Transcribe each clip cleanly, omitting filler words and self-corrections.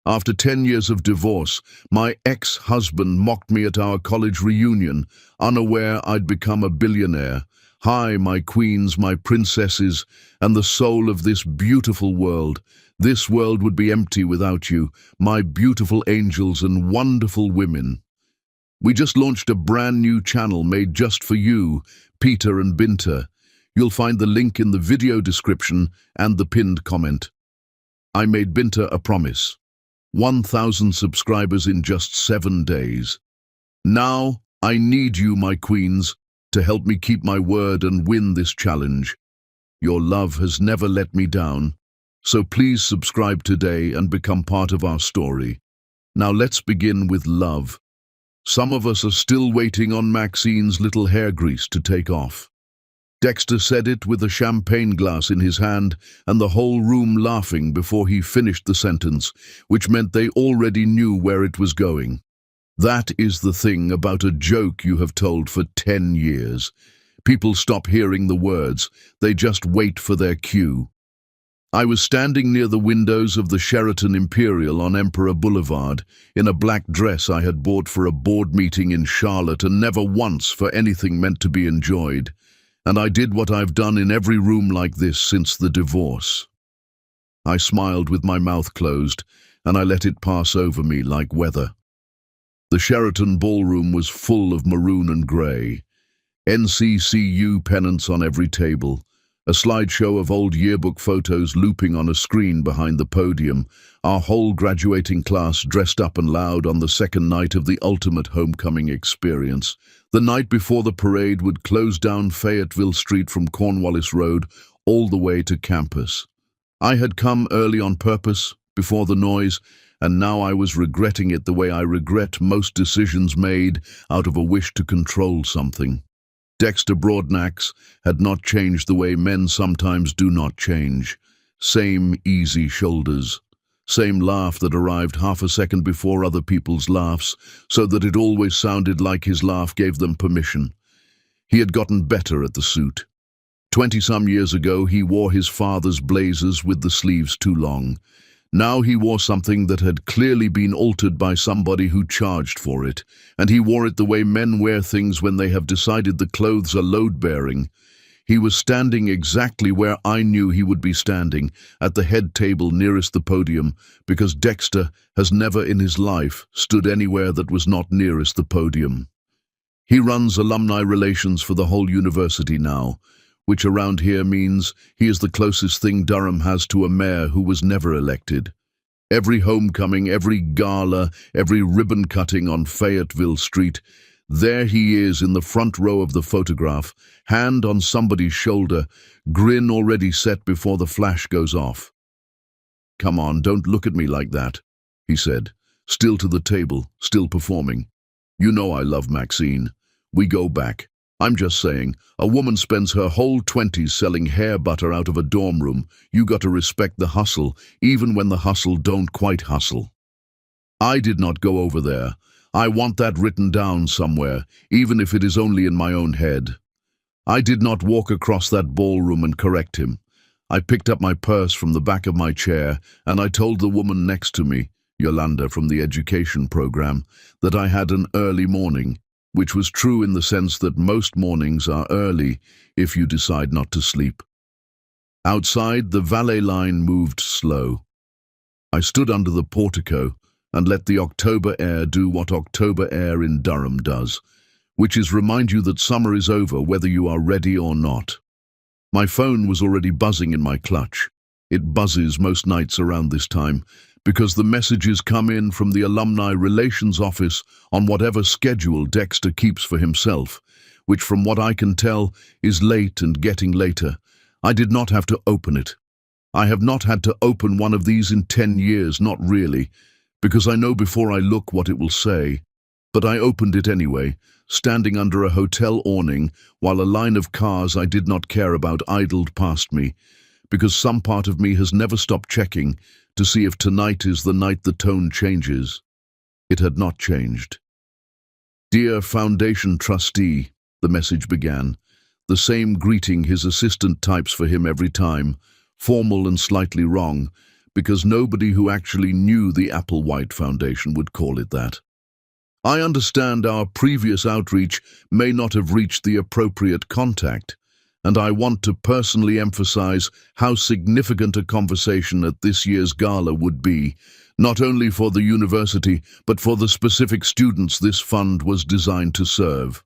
After 10 years of divorce, my ex-husband mocked me at our college reunion, unaware I'd become a billionaire. Hi, my queens, my princesses, and the soul of this beautiful world. This world would be empty without you, my beautiful angels and wonderful women. We just launched a brand new channel made just for you, Peter and Binta. You'll find the link in the video description and the pinned comment. I made Binta a promise. 1,000 subscribers in just 7 days. Now, I need you, my queens, to help me keep my word and win this challenge. Your love has never let me down, so please subscribe today and become part of our story. Now let's begin with love. Some of us are still waiting on Maxine's little hair grease to take off. Dexter said it with a champagne glass in his hand and the whole room laughing before he finished the sentence, which meant they already knew where it was going. That is the thing about a joke you have told for 10 years. People stop hearing the words, they just wait for their cue. I was standing near the windows of the Sheraton Imperial on Emperor Boulevard, in a black dress I had bought for a board meeting in Charlotte and never once for anything meant to be enjoyed. And I did what I've done in every room like this since the divorce. I smiled with my mouth closed, and I let it pass over me like weather. The Sheraton ballroom was full of maroon and grey. NCCU pennants on every table, a slideshow of old yearbook photos looping on a screen behind the podium, our whole graduating class dressed up and loud on the second night of the ultimate homecoming experience. The night before the parade would close down Fayetteville Street from Cornwallis Road all the way to campus. I had come early on purpose, before the noise, and now I was regretting it the way I regret most decisions made out of a wish to control something. Dexter Broadnax had not changed the way men sometimes do not change. Same easy shoulders. Same laugh that arrived half a second before other people's laughs, so that it always sounded like his laugh gave them permission. He had gotten better at the suit. 20-some years ago, he wore his father's blazers with the sleeves too long. Now he wore something that had clearly been altered by somebody who charged for it, and he wore it the way men wear things when they have decided the clothes are load-bearing. He was standing exactly where I knew he would be standing, at the head table nearest the podium, because Dexter has never in his life stood anywhere that was not nearest the podium. He runs alumni relations for the whole university now, which around here means he is the closest thing Durham has to a mayor who was never elected. Every homecoming, every gala, every ribbon cutting on Fayetteville Street, there he is in the front row of the photograph, hand on somebody's shoulder, grin already set before the flash goes off. "Come on, don't look at me like that," he said, still to the table, still performing. "You know I love Maxine. We go back. I'm just saying, a woman spends her whole 20s selling hair butter out of a dorm room. You got to respect the hustle, even when the hustle don't quite hustle. I did not go over there. I want that written down somewhere, even if it is only in my own head. I did not walk across that ballroom and correct him. I picked up my purse from the back of my chair, and I told the woman next to me, Yolanda from the education program, that I had an early morning, which was true in the sense that most mornings are early if you decide not to sleep. Outside, the valet line moved slow. I stood under the portico and let the October air do what October air in Durham does, which is remind you that summer is over whether you are ready or not. My phone was already buzzing in my clutch. It buzzes most nights around this time, because the messages come in from the Alumni Relations Office on whatever schedule Dexter keeps for himself, which from what I can tell is late and getting later. I did not have to open it. I have not had to open one of these in 10 years, not really, because I know before I look what it will say. But I opened it anyway, standing under a hotel awning while a line of cars I did not care about idled past me, because some part of me has never stopped checking to see if tonight is the night the tone changes. It had not changed. "Dear Foundation Trustee," the message began, the same greeting his assistant types for him every time, formal and slightly wrong, because nobody who actually knew the Applewhite Foundation would call it that. I understand our previous outreach may not have reached the appropriate contact, and I want to personally emphasize how significant a conversation at this year's gala would be, not only for the university, but for the specific students this fund was designed to serve.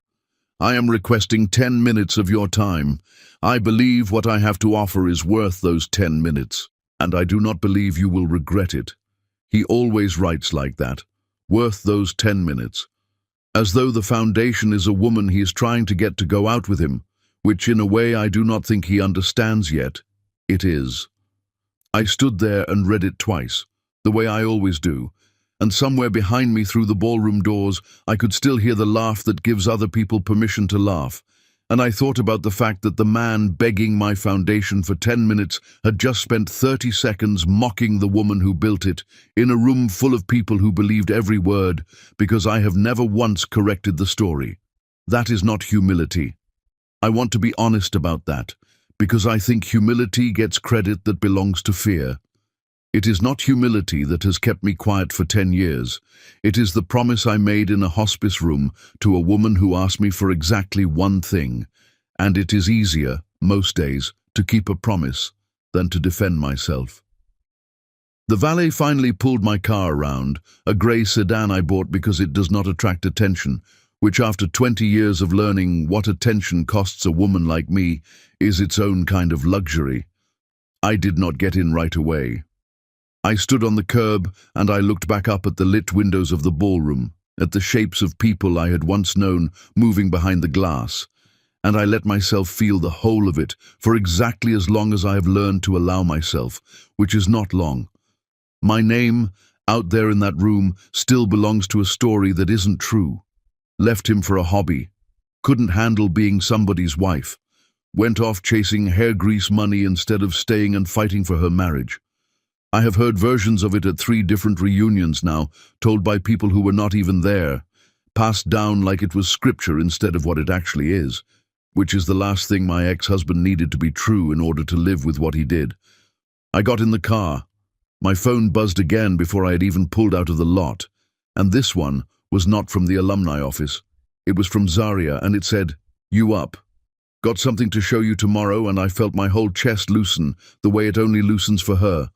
I am requesting 10 minutes of your time. I believe what I have to offer is worth those 10 minutes, and I do not believe you will regret it. He always writes like that, worth those 10 minutes. As though the foundation is a woman he is trying to get to go out with him, which in a way I do not think he understands yet. It is. I stood there and read it twice, the way I always do, and somewhere behind me through the ballroom doors I could still hear the laugh that gives other people permission to laugh, and I thought about the fact that the man begging my foundation for 10 minutes had just spent 30 seconds mocking the woman who built it, in a room full of people who believed every word, because I have never once corrected the story. That is not humility. I want to be honest about that, because I think humility gets credit that belongs to fear. It is not humility that has kept me quiet for 10 years. It is the promise I made in a hospice room to a woman who asked me for exactly one thing, and it is easier, most days, to keep a promise than to defend myself. The valet finally pulled my car around, a grey sedan I bought because it does not attract attention, which after 20 years of learning what attention costs a woman like me is its own kind of luxury. I did not get in right away. I stood on the curb and I looked back up at the lit windows of the ballroom, at the shapes of people I had once known moving behind the glass, and I let myself feel the whole of it for exactly as long as I have learned to allow myself, which is not long. My name, out there in that room, still belongs to a story that isn't true. Left him for a hobby, couldn't handle being somebody's wife, went off chasing hair grease money instead of staying and fighting for her marriage. I have heard versions of it at 3 different reunions now, told by people who were not even there, passed down like it was scripture instead of what it actually is, which is the last thing my ex-husband needed to be true in order to live with what he did. I got in the car. My phone buzzed again before I had even pulled out of the lot, and this one was not from the alumni office. It was from Zaria, and it said, "You up? Got something to show you tomorrow," and I felt my whole chest loosen, the way it only loosens for her,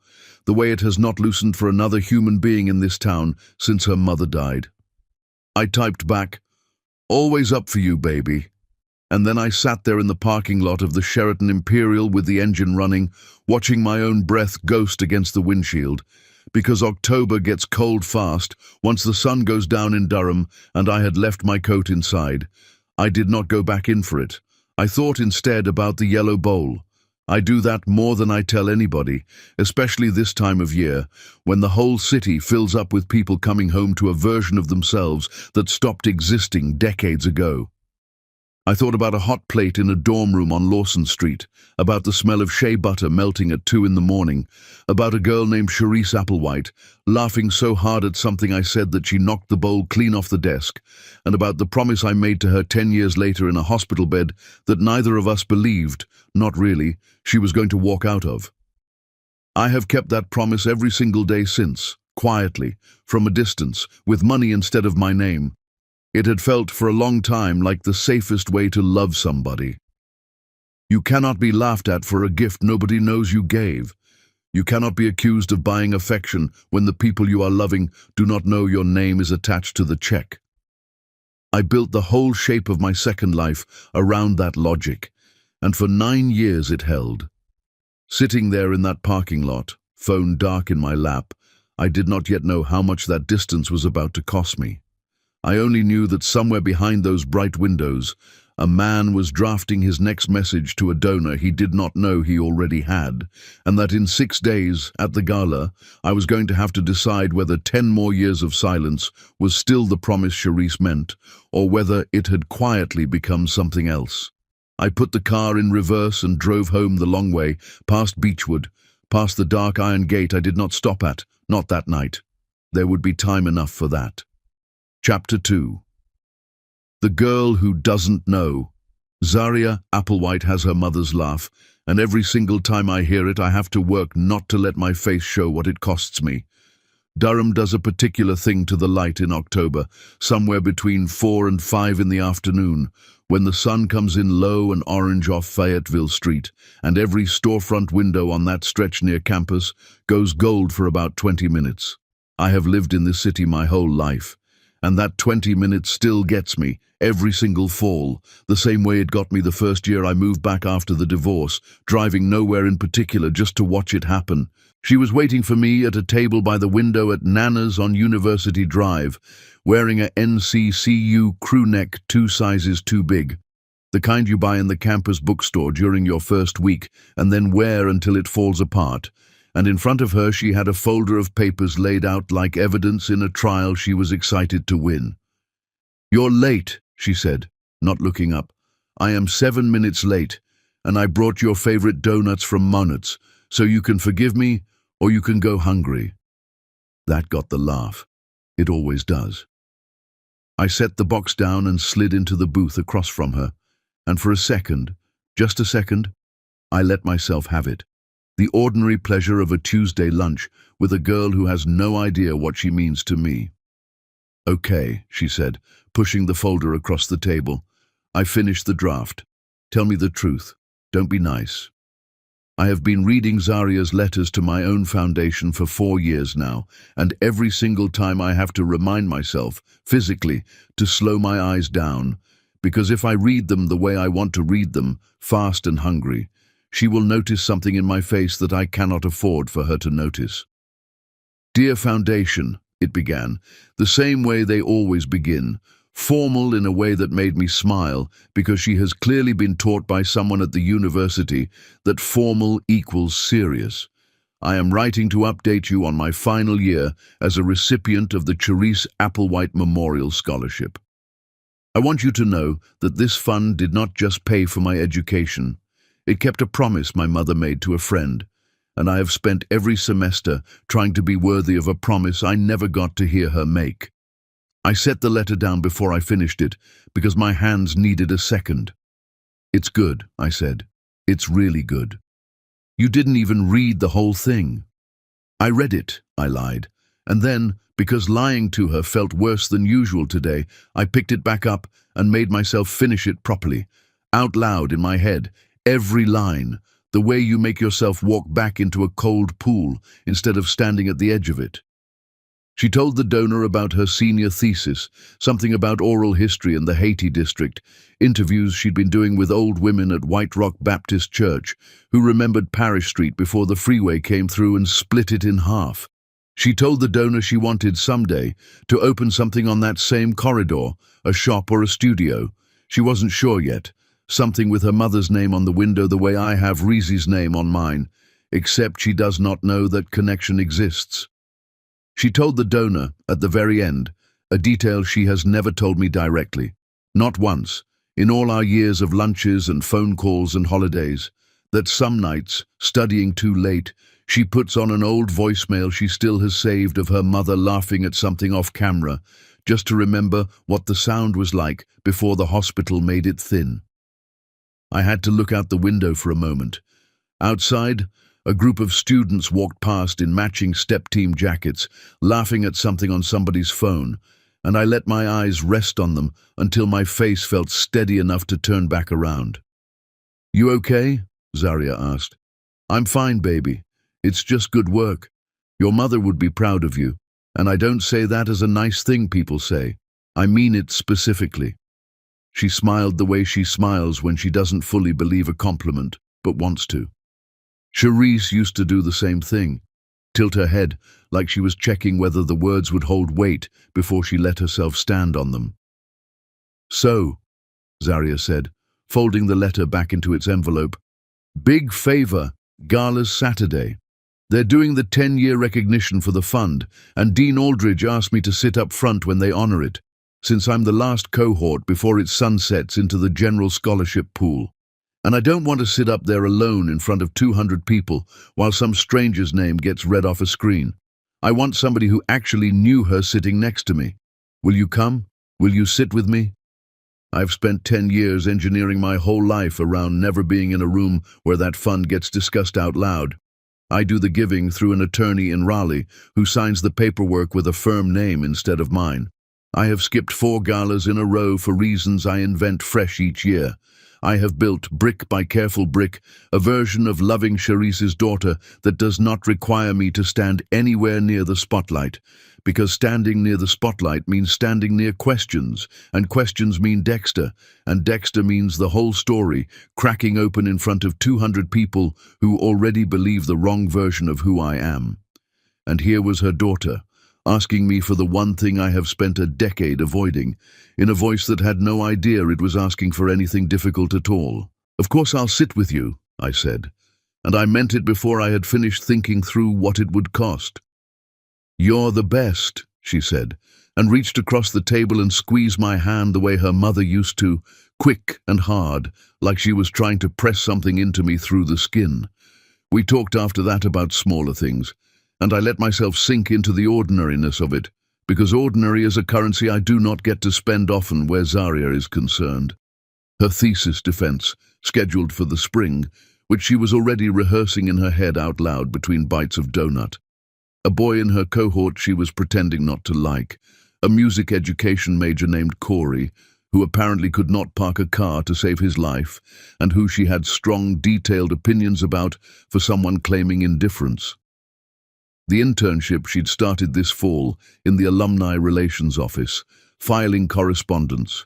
the way it has not loosened for another human being in this town since her mother died. I typed back, "Always up for you, baby." And then I sat there in the parking lot of the Sheraton Imperial with the engine running, watching my own breath ghost against the windshield, because October gets cold fast once the sun goes down in Durham, and I had left my coat inside. I did not go back in for it. I thought instead about the yellow bowl. I do that more than I tell anybody, especially this time of year, when the whole city fills up with people coming home to a version of themselves that stopped existing decades ago. I thought about a hot plate in a dorm room on Lawson Street, about the smell of shea butter melting at 2 in the morning, about a girl named Charisse Applewhite, laughing so hard at something I said that she knocked the bowl clean off the desk, and about the promise I made to her 10 years later in a hospital bed that neither of us believed, not really, she was going to walk out of. I have kept that promise every single day since, quietly, from a distance, with money instead of my name. It had felt for a long time like the safest way to love somebody. You cannot be laughed at for a gift nobody knows you gave. You cannot be accused of buying affection when the people you are loving do not know your name is attached to the check. I built the whole shape of my second life around that logic, and for 9 years it held. Sitting there in that parking lot, phone dark in my lap, I did not yet know how much that distance was about to cost me. I only knew that somewhere behind those bright windows, a man was drafting his next message to a donor he did not know he already had, and that in 6 days, at the gala, I was going to have to decide whether 10 more years of silence was still the promise Charisse meant, or whether it had quietly become something else. I put the car in reverse and drove home the long way, past Beechwood, past the dark iron gate I did not stop at, not that night. There would be time enough for that. Chapter 2. The girl who doesn't know. Zaria Applewhite has her mother's laugh, and every single time I hear it, I have to work not to let my face show what it costs me. Durham does a particular thing to the light in October, somewhere between 4 and 5 in the afternoon, when the sun comes in low and orange off Fayetteville Street, and every storefront window on that stretch near campus goes gold for about 20 minutes. I have lived in this city my whole life, and that 20 minutes still gets me, every single fall, the same way it got me the first year I moved back after the divorce, driving nowhere in particular just to watch it happen. She was waiting for me at a table by the window at Nana's on University Drive, wearing a NCCU crew neck 2 sizes too big, the kind you buy in the campus bookstore during your first week and then wear until it falls apart. And in front of her she had a folder of papers laid out like evidence in a trial she was excited to win. "You're late," she said, not looking up. "I am 7 minutes late, and I brought your favorite donuts from Monets, so you can forgive me or you can go hungry." That got the laugh. It always does. I set the box down and slid into the booth across from her, and for a second, just a second, I let myself have it. The ordinary pleasure of a Tuesday lunch with a girl who has no idea what she means to me. "Okay," she said, pushing the folder across the table. "I finished the draft. Tell me the truth. Don't be nice." I have been reading Zaria's letters to my own foundation for 4 years now, and every single time I have to remind myself, physically, to slow my eyes down, because if I read them the way I want to read them, fast and hungry, she will notice something in my face that I cannot afford for her to notice. "Dear Foundation," it began, the same way they always begin, formal in a way that made me smile, because she has clearly been taught by someone at the university that formal equals serious. "I am writing to update you on my final year as a recipient of the Charisse Applewhite Memorial Scholarship. I want you to know that this fund did not just pay for my education. It kept a promise my mother made to a friend, and I have spent every semester trying to be worthy of a promise I never got to hear her make." I set the letter down before I finished it, because my hands needed a second. "It's good," I said. "It's really good." "You didn't even read the whole thing." "I read it," I lied, and then, because lying to her felt worse than usual today, I picked it back up and made myself finish it properly, out loud in my head, every line, the way you make yourself walk back into a cold pool instead of standing at the edge of it. She told the donor about her senior thesis, something about oral history in the Haiti district, interviews she'd been doing with old women at White Rock Baptist Church who remembered Parish Street before the freeway came through and split it in half. She told the donor she wanted someday to open something on that same corridor, a shop or a studio. She wasn't sure yet, something with her mother's name on the window the way I have Reezy's name on mine, except she does not know that connection exists. She told the donor, at the very end, a detail she has never told me directly, not once, in all our years of lunches and phone calls and holidays, that some nights, studying too late, she puts on an old voicemail she still has saved of her mother laughing at something off camera, just to remember what the sound was like before the hospital made it thin. I had to look out the window for a moment. Outside, a group of students walked past in matching step team jackets, laughing at something on somebody's phone, and I let my eyes rest on them until my face felt steady enough to turn back around. "You okay?" Zaria asked. "I'm fine, baby. It's just good work. Your mother would be proud of you, and I don't say that as a nice thing people say. I mean it specifically." She smiled the way she smiles when she doesn't fully believe a compliment, but wants to. Charisse used to do the same thing, tilt her head like she was checking whether the words would hold weight before she let herself stand on them. "So," Zaria said, folding the letter back into its envelope, "big favor, Gala's Saturday. They're doing the 10-year recognition for the fund, and Dean Aldridge asked me to sit up front when they honor it, since I'm the last cohort before it sunsets into the general scholarship pool. And I don't want to sit up there alone in front of 200 people while some stranger's name gets read off a screen. I want somebody who actually knew her sitting next to me. Will you come? Will you sit with me?" I've spent 10 years engineering my whole life around never being in a room where that fund gets discussed out loud. I do the giving through an attorney in Raleigh who signs the paperwork with a firm name instead of mine. I have skipped 4 galas in a row for reasons I invent fresh each year. I have built, brick by careful brick, a version of loving Charisse's daughter that does not require me to stand anywhere near the spotlight, because standing near the spotlight means standing near questions, and questions mean Dexter, and Dexter means the whole story, cracking open in front of 200 people who already believe the wrong version of who I am. And here was her daughter, asking me for the one thing I have spent a decade avoiding, in a voice that had no idea it was asking for anything difficult at all. "Of course I'll sit with you," I said, and I meant it before I had finished thinking through what it would cost. "You're the best," she said, and reached across the table and squeezed my hand the way her mother used to, quick and hard, like she was trying to press something into me through the skin. We talked after that about smaller things, and I let myself sink into the ordinariness of it, because ordinary is a currency I do not get to spend often where Zaria is concerned. Her thesis defense, scheduled for the spring, which she was already rehearsing in her head out loud between bites of donut. A boy in her cohort she was pretending not to like, a music education major named Corey, who apparently could not park a car to save his life, and who she had strong, detailed opinions about for someone claiming indifference. The internship she'd started this fall in the Alumni Relations Office, filing correspondence,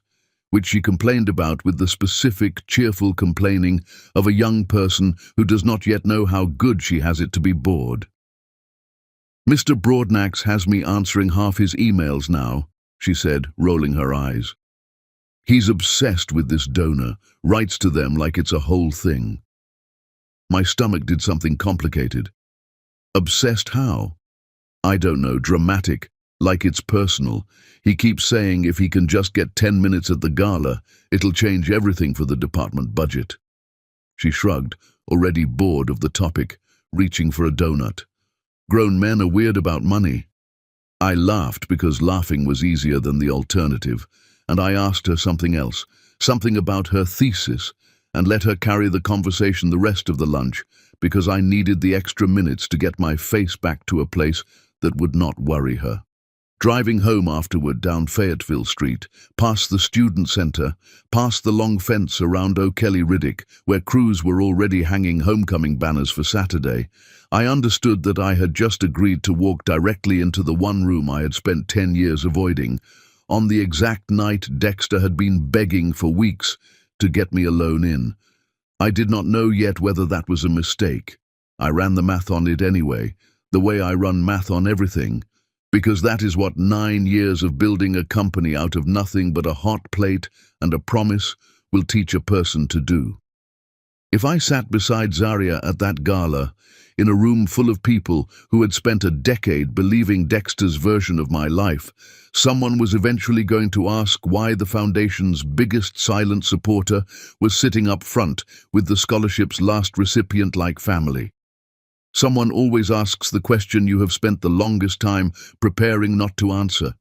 which she complained about with the specific, cheerful complaining of a young person who does not yet know how good she has it to be bored. "Mr. Broadnax has me answering half his emails now," she said, rolling her eyes. "He's obsessed with this donor, writes to them like it's a whole thing." My stomach did something complicated. Obsessed how? I don't know, dramatic, like it's personal. He keeps saying if he can just get 10 minutes at the gala, it'll change everything for the department budget. She shrugged, already bored of the topic, reaching for a donut. Grown men are weird about money. I laughed because laughing was easier than the alternative, and I asked her something else, something about her thesis, and let her carry the conversation the rest of the lunch, because I needed the extra minutes to get my face back to a place that would not worry her. Driving home afterward down Fayetteville Street, past the student center, past the long fence around O'Kelly Riddick, where crews were already hanging homecoming banners for Saturday, I understood that I had just agreed to walk directly into the one room I had spent 10 years avoiding, on the exact night Dexter had been begging for weeks to get me alone in. I did not know yet whether that was a mistake. I ran the math on it anyway, the way I run math on everything, because that is what 9 years of building a company out of nothing but a hot plate and a promise will teach a person to do. If I sat beside Zaria at that gala, in a room full of people who had spent a decade believing Dexter's version of my life, someone was eventually going to ask why the Foundation's biggest silent supporter was sitting up front with the scholarship's last recipient-like family. Someone always asks the question you have spent the longest time preparing not to answer.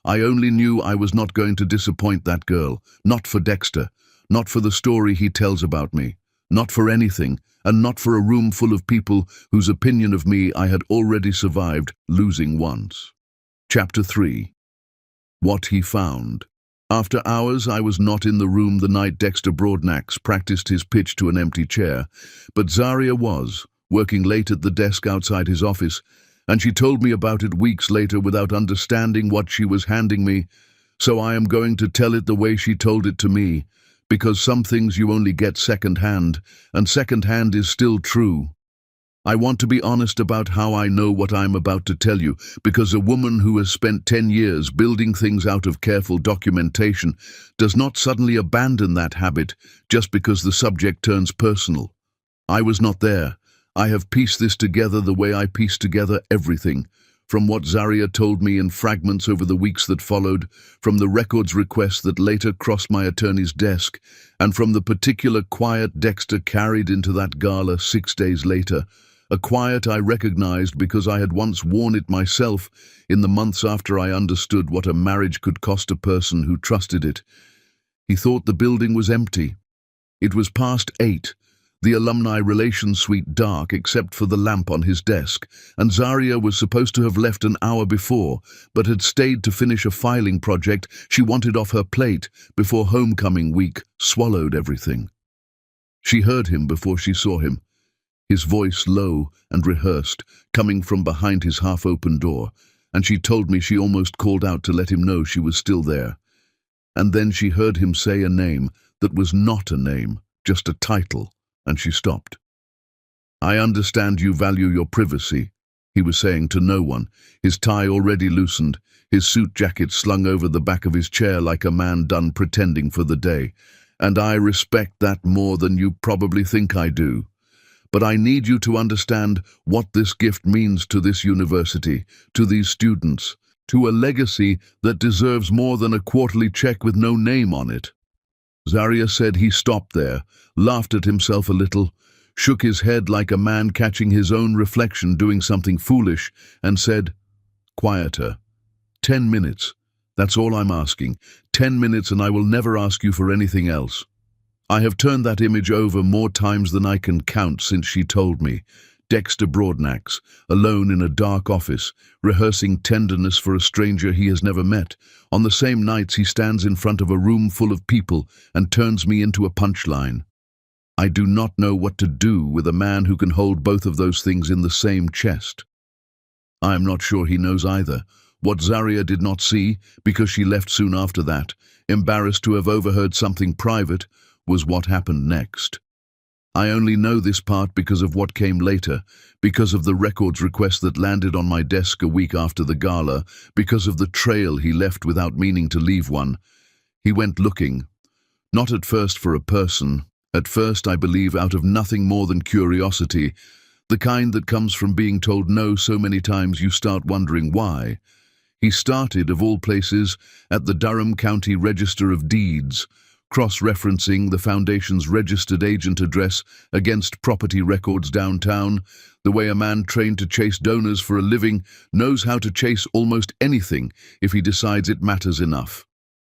I only knew I was not going to disappoint that girl, not for Dexter, not for the story he tells about me, not for anything, and not for a room full of people whose opinion of me I had already survived losing once. Chapter 3. What he found. After hours, I was not in the room the night Dexter Broadnax practiced his pitch to an empty chair, but Zaria was, working late at the desk outside his office, and she told me about it weeks later without understanding what she was handing me, so I am going to tell it the way she told it to me, because some things you only get second-hand, and second-hand is still true. I want to be honest about how I know what I'm about to tell you, because a woman who has spent 10 years building things out of careful documentation does not suddenly abandon that habit just because the subject turns personal. I was not there. I have pieced this together the way I piece together everything, from what Zaria told me in fragments over the weeks that followed, from the records request that later crossed my attorney's desk, and from the particular quiet Dexter carried into that gala 6 days later, a quiet I recognized because I had once worn it myself in the months after I understood what a marriage could cost a person who trusted it. He thought the building was empty. It was past 8, the alumni relations suite dark except for the lamp on his desk, and Zaria was supposed to have left an hour before, but had stayed to finish a filing project she wanted off her plate before homecoming week swallowed everything. She heard him before she saw him, his voice low and rehearsed, coming from behind his half-open door, and she told me she almost called out to let him know she was still there. And then she heard him say a name that was not a name, just a title, and she stopped. "I understand you value your privacy," he was saying to no one, his tie already loosened, his suit jacket slung over the back of his chair like a man done pretending for the day. "And I respect that more than you probably think I do. But I need you to understand what this gift means to this university, to these students, to a legacy that deserves more than a quarterly check with no name on it." Zaria said he stopped there, laughed at himself a little, shook his head like a man catching his own reflection doing something foolish, and said, "Quieter. 10 minutes. That's all I'm asking. 10 minutes and I will never ask you for anything else." I have turned that image over more times than I can count since she told me. Dexter Broadnax, alone in a dark office, rehearsing tenderness for a stranger he has never met. On the same nights he stands in front of a room full of people and turns me into a punchline. I do not know what to do with a man who can hold both of those things in the same chest. I am not sure he knows either. What Zaria did not see, because she left soon after that, embarrassed to have overheard something private, was what happened next. I only know this part because of what came later, because of the records request that landed on my desk a week after the gala, because of the trail he left without meaning to leave one. He went looking, not at first for a person, at first I believe out of nothing more than curiosity, the kind that comes from being told no so many times you start wondering why. He started, of all places, at the Durham County Register of Deeds, cross-referencing the Foundation's registered agent address against property records downtown, the way a man trained to chase donors for a living knows how to chase almost anything if he decides it matters enough.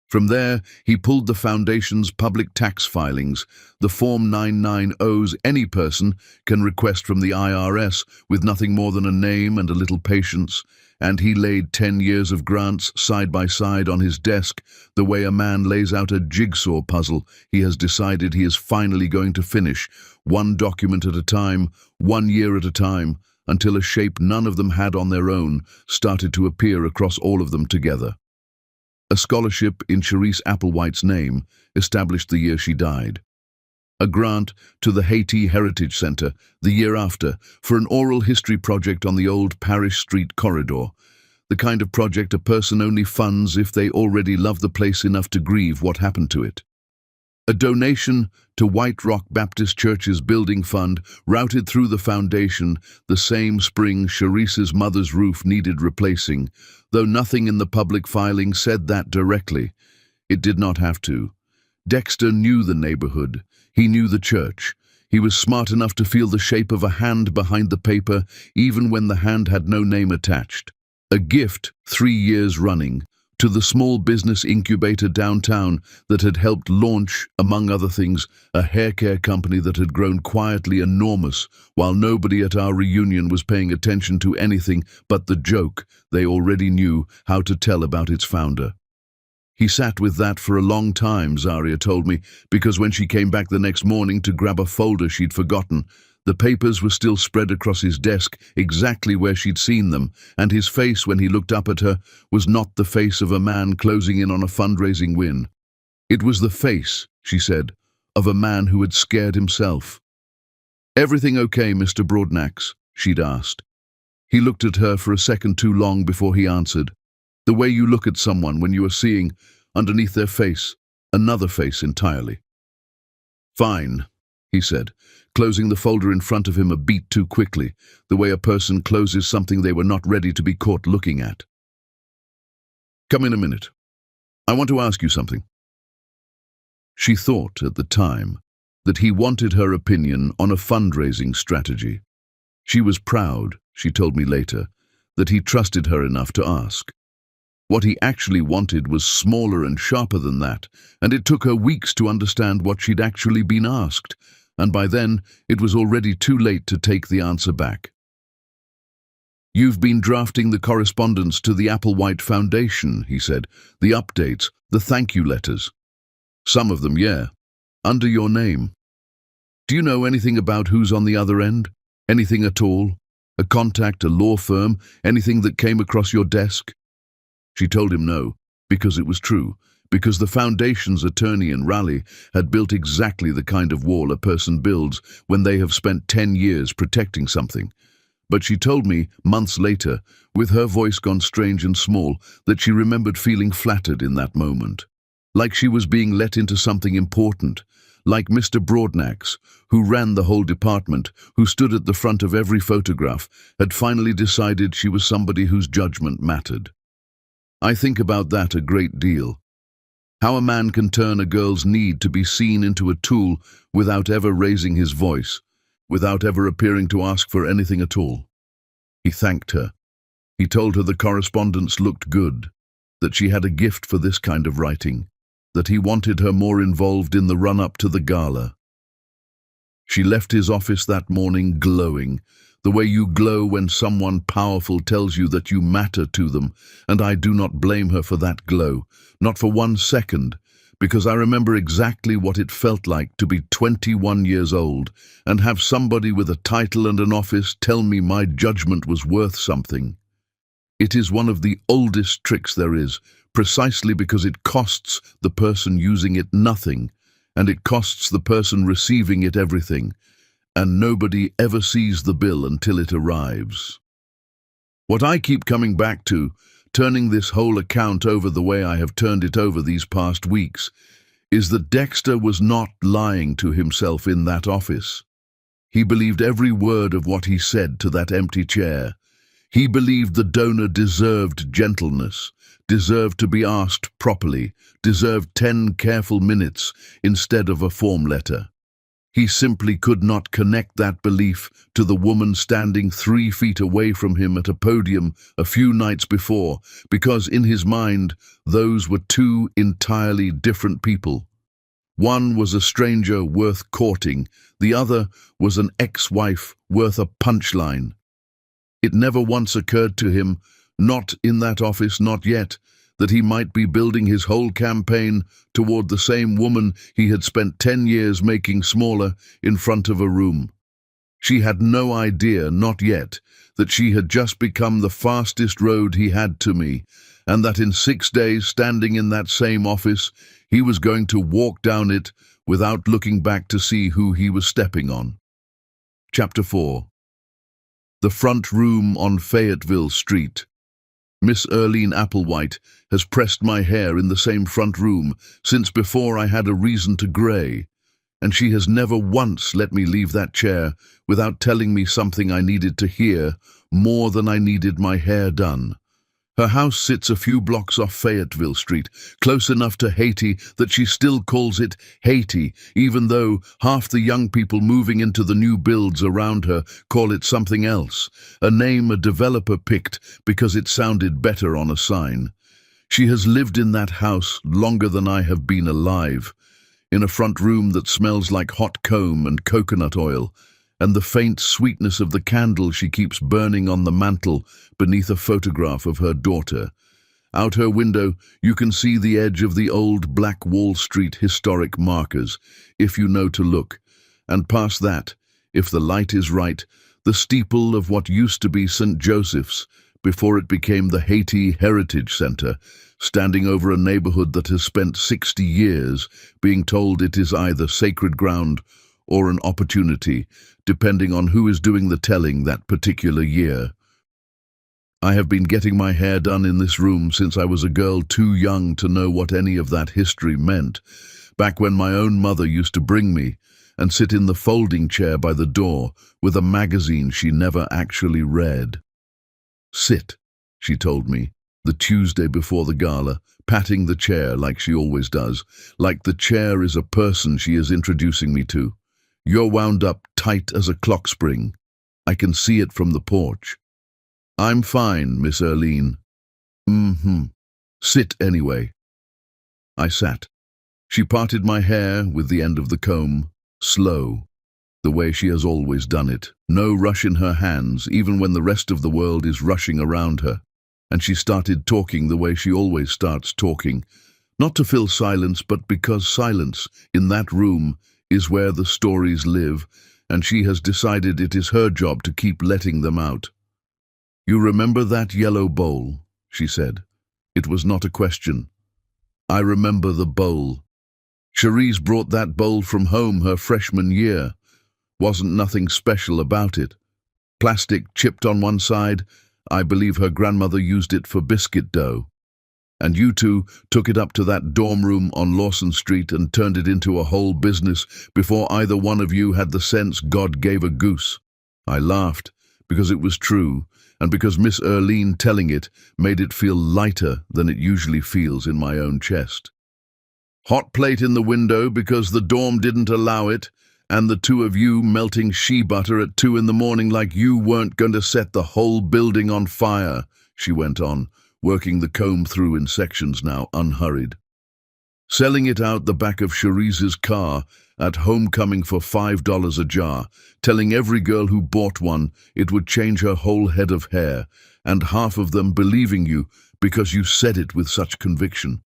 From there, he pulled the Foundation's public tax filings, the Form 990s any person can request from the IRS with nothing more than a name and a little patience, and he laid 10 years of grants side by side on his desk, the way a man lays out a jigsaw puzzle he has decided he is finally going to finish, one document at a time, 1 year at a time, until a shape none of them had on their own started to appear across all of them together. A scholarship in Cherise Applewhite's name, established the year she died. A grant to the Haiti Heritage Center the year after for an oral history project on the old Parish Street corridor, the kind of project a person only funds if they already love the place enough to grieve what happened to it. A donation to White Rock Baptist Church's building fund routed through the foundation the same spring Cherise's mother's roof needed replacing, though nothing in the public filing said that directly. It did not have to. Dexter knew the neighborhood. He knew the church. He was smart enough to feel the shape of a hand behind the paper, even when the hand had no name attached. A gift, 3 years running, to the small business incubator downtown that had helped launch, among other things, a hair care company that had grown quietly enormous while nobody at our reunion was paying attention to anything but the joke they already knew how to tell about its founder. He sat with that for a long time, Zaria told me, because when she came back the next morning to grab a folder she'd forgotten, the papers were still spread across his desk exactly where she'd seen them, and his face when he looked up at her was not the face of a man closing in on a fundraising win. It was the face, she said, of a man who had scared himself. "Everything okay, Mr. Broadnax?" she'd asked. He looked at her for a second too long before he answered. The way you look at someone when you are seeing, underneath their face, another face entirely. "Fine," he said, closing the folder in front of him a beat too quickly, the way a person closes something they were not ready to be caught looking at. "Come in a minute. I want to ask you something." She thought at the time that he wanted her opinion on a fundraising strategy. She was proud, she told me later, that he trusted her enough to ask. What he actually wanted was smaller and sharper than that, and it took her weeks to understand what she'd actually been asked, and by then it was already too late to take the answer back. "You've been drafting the correspondence to the Applewhite Foundation," he said. "The updates, the thank you letters." "Some of them, yeah. Under your name. Do you know anything about who's on the other end? Anything at all? A contact, a law firm, anything that came across your desk?" She told him no, because it was true, because the Foundation's attorney in Raleigh had built exactly the kind of wall a person builds when they have spent 10 years protecting something. But she told me, months later, with her voice gone strange and small, that she remembered feeling flattered in that moment. Like she was being let into something important, like Mr. Broadnax, who ran the whole department, who stood at the front of every photograph, had finally decided she was somebody whose judgment mattered. I think about that a great deal. How a man can turn a girl's need to be seen into a tool without ever raising his voice, without ever appearing to ask for anything at all. He thanked her. He told her the correspondence looked good, that she had a gift for this kind of writing, that he wanted her more involved in the run-up to the gala. She left his office that morning glowing, the way you glow when someone powerful tells you that you matter to them, and I do not blame her for that glow, not for 1 second, because I remember exactly what it felt like to be 21 years old and have somebody with a title and an office tell me my judgment was worth something. It is one of the oldest tricks there is, precisely because it costs the person using it nothing, and it costs the person receiving it everything, and nobody ever sees the bill until it arrives. What I keep coming back to, turning this whole account over the way I have turned it over these past weeks, is that Dexter was not lying to himself in that office. He believed every word of what he said to that empty chair. He believed the donor deserved gentleness, deserved to be asked properly, deserved 10 careful minutes instead of a form letter. He simply could not connect that belief to the woman standing 3 feet away from him at a podium a few nights before, because in his mind, those were 2 entirely different people. One was a stranger worth courting, the other was an ex-wife worth a punchline. It never once occurred to him, not in that office, not yet, that he might be building his whole campaign toward the same woman he had spent 10 years making smaller in front of a room. She had no idea, not yet, that she had just become the fastest road he had to me, and that in 6 days, standing in that same office, he was going to walk down it without looking back to see who he was stepping on. Chapter 4. The front room on Fayetteville Street. Miss Erlene Applewhite has pressed my hair in the same front room since before I had a reason to grey, and she has never once let me leave that chair without telling me something I needed to hear more than I needed my hair done. Her house sits a few blocks off Fayetteville Street, close enough to Haiti that she still calls it Haiti, even though half the young people moving into the new builds around her call it something else, a name a developer picked because it sounded better on a sign. She has lived in that house longer than I have been alive, in a front room that smells like hot comb and coconut oil, and the faint sweetness of the candle she keeps burning on the mantel beneath a photograph of her daughter. Out her window, you can see the edge of the old Black Wall Street historic markers, if you know to look, and past that, if the light is right, the steeple of what used to be St. Joseph's before it became the Haiti Heritage Center, standing over a neighborhood that has spent 60 years being told it is either sacred ground or an opportunity, depending on who is doing the telling that particular year. I have been getting my hair done in this room since I was a girl too young to know what any of that history meant, back when my own mother used to bring me and sit in the folding chair by the door with a magazine she never actually read. "Sit," she told me, the Tuesday before the gala, patting the chair like she always does, like the chair is a person she is introducing me to. "You're wound up tight as a clock spring. I can see it from the porch." "I'm fine, Miss Erlene." Sit anyway. I sat. She parted my hair with the end of the comb, slow, the way she has always done it. No rush in her hands, even when the rest of the world is rushing around her. And she started talking the way she always starts talking, not to fill silence, but because silence, in that room, is where the stories live, and she has decided it is her job to keep letting them out. "You remember that yellow bowl?" she said. It was not a question. I remember the bowl. Cherise brought that bowl from home her freshman year. Wasn't nothing special about it. Plastic chipped on one side. I believe her grandmother used it for biscuit dough. And you two took it up to that dorm room on Lawson Street and turned it into a whole business before either one of you had the sense God gave a goose. I laughed, because it was true, and because Miss Erlene telling it made it feel lighter than it usually feels in my own chest. Hot plate in the window because the dorm didn't allow it, and the two of you melting shea butter at 2 in the morning like you weren't going to set the whole building on fire, she went on, working the comb through in sections now, unhurried. Selling it out the back of Cherise's car at homecoming for $5 a jar, telling every girl who bought one it would change her whole head of hair, and half of them believing you because you said it with such conviction.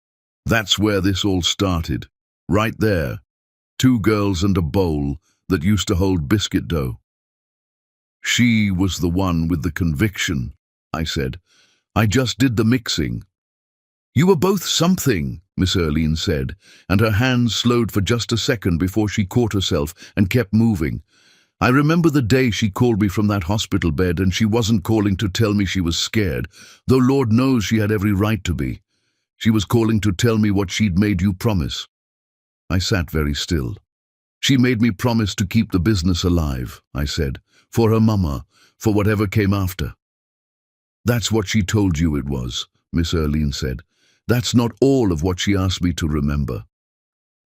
That's where this all started, right there. 2 girls and a bowl that used to hold biscuit dough. She was the one with the conviction, I said. I just did the mixing. You were both something, Miss Erlene said, and her hands slowed for just a second before she caught herself and kept moving. I remember the day she called me from that hospital bed, and she wasn't calling to tell me she was scared, though Lord knows she had every right to be. She was calling to tell me what she'd made you promise. I sat very still. She made me promise to keep the business alive, I said, for her mama, for whatever came after. That's what she told you it was, Miss Erlene said. That's not all of what she asked me to remember.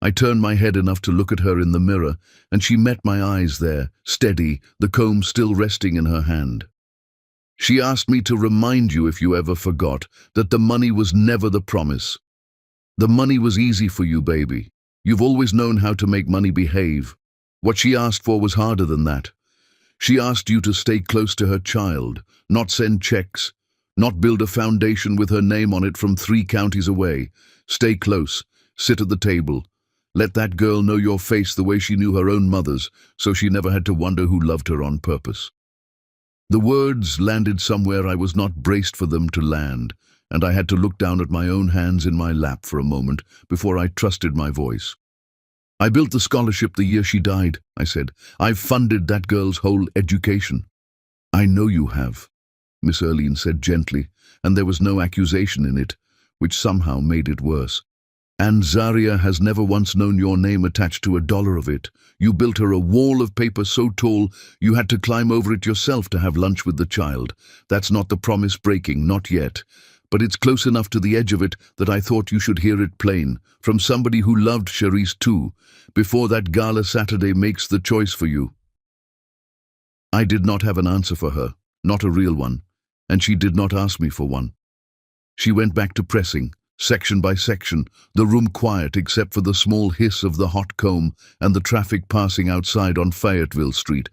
I turned my head enough to look at her in the mirror, and she met my eyes there, steady, the comb still resting in her hand. She asked me to remind you, if you ever forgot, that the money was never the promise. The money was easy for you, baby. You've always known how to make money behave. What she asked for was harder than that. She asked you to stay close to her child, not send checks, not build a foundation with her name on it from 3 counties away. Stay close, sit at the table. Let that girl know your face the way she knew her own mother's, so she never had to wonder who loved her on purpose. The words landed somewhere I was not braced for them to land, and I had to look down at my own hands in my lap for a moment before I trusted my voice. I built the scholarship the year she died, I said. I've funded that girl's whole education. I know you have, Miss Erlene said gently, and there was no accusation in it, which somehow made it worse. And Zaria has never once known your name attached to $1 of it. You built her a wall of paper so tall you had to climb over it yourself to have lunch with the child. That's not the promise breaking, not yet. But it's close enough to the edge of it that I thought you should hear it plain, from somebody who loved Cherise too, before that gala Saturday makes the choice for you. I did not have an answer for her, not a real one, and she did not ask me for one. She went back to pressing, section by section, the room quiet except for the small hiss of the hot comb and the traffic passing outside on Fayetteville Street.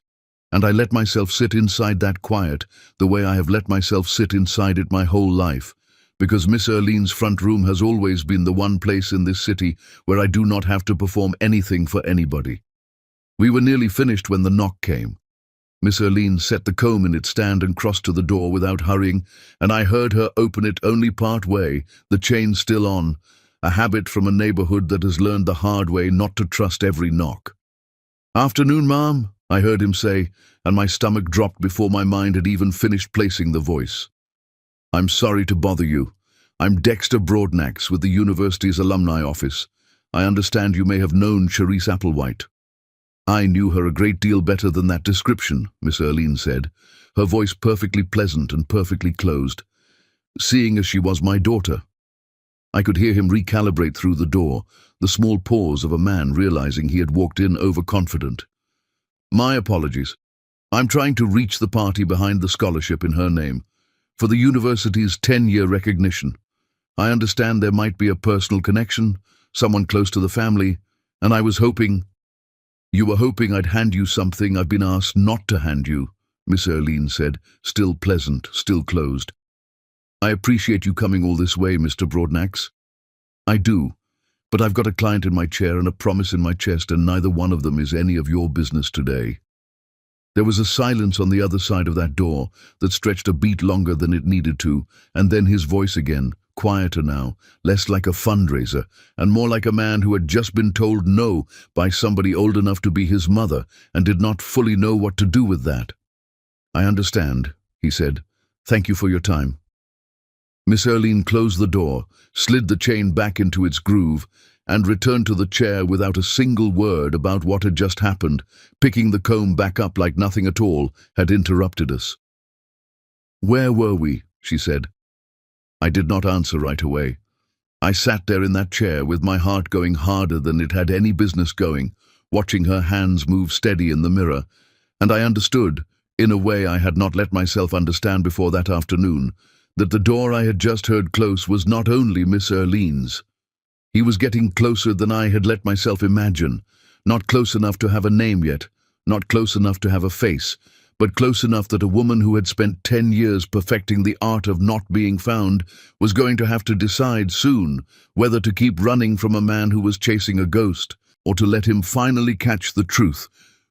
And I let myself sit inside that quiet, the way I have let myself sit inside it my whole life, because Miss Erlene's front room has always been the one place in this city where I do not have to perform anything for anybody. We were nearly finished when the knock came. Miss Erlene set the comb in its stand and crossed to the door without hurrying, and I heard her open it only part way, the chain still on, a habit from a neighborhood that has learned the hard way not to trust every knock. "Afternoon, ma'am," I heard him say, and my stomach dropped before my mind had even finished placing the voice. "I'm sorry to bother you. I'm Dexter Broadnax with the university's alumni office. I understand you may have known Cherise Applewhite." I knew her a great deal better than that description, Miss Erlene said, her voice perfectly pleasant and perfectly closed, seeing as she was my daughter. I could hear him recalibrate through the door, the small pause of a man realizing he had walked in overconfident. "My apologies. I'm trying to reach the party behind the scholarship in her name, for the university's 10-year recognition. I understand there might be a personal connection, someone close to the family, and I was hoping—" "You were hoping I'd hand you something I've been asked not to hand you," Miss Erlene said, still pleasant, still closed. "I appreciate you coming all this way, Mr. Broadnax. I do, but I've got a client in my chair and a promise in my chest, and neither one of them is any of your business today." There was a silence on the other side of that door that stretched a beat longer than it needed to, and then his voice again, quieter now, less like a fundraiser, and more like a man who had just been told no by somebody old enough to be his mother and did not fully know what to do with that. "I understand," he said. "Thank you for your time." Miss Erlene closed the door, slid the chain back into its groove, and returned to the chair without a single word about what had just happened, picking the comb back up like nothing at all had interrupted us. "Where were we?" she said. I did not answer right away. I sat there in that chair with my heart going harder than it had any business going, watching her hands move steady in the mirror, and I understood, in a way I had not let myself understand before that afternoon, that the door I had just heard close was not only Miss Erlene's. He was getting closer than I had let myself imagine, not close enough to have a name yet, not close enough to have a face, but close enough that a woman who had spent 10 years perfecting the art of not being found was going to have to decide soon whether to keep running from a man who was chasing a ghost or to let him finally catch the truth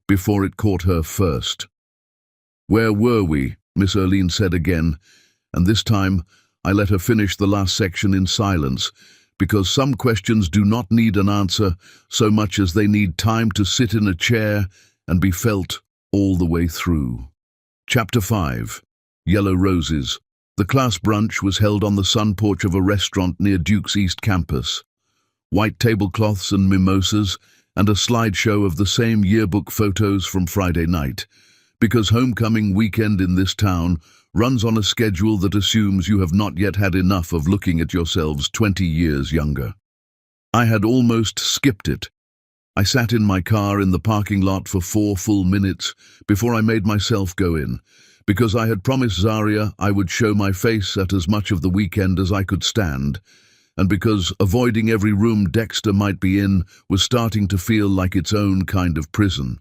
before it caught her first. "Where were we?" Miss Erlene said again, and this time I let her finish the last section in silence, because some questions do not need an answer so much as they need time to sit in a chair and be felt all the way through. Chapter 5. Yellow Roses. The class brunch was held on the sun porch of a restaurant near Duke's East Campus. White tablecloths and mimosas, and a slideshow of the same yearbook photos from Friday night, because homecoming weekend in this town runs on a schedule that assumes you have not yet had enough of looking at yourselves 20 years younger. I had almost skipped it. I sat in my car in the parking lot for 4 full minutes before I made myself go in, because I had promised Zaria I would show my face at as much of the weekend as I could stand, and because avoiding every room Dexter might be in was starting to feel like its own kind of prison.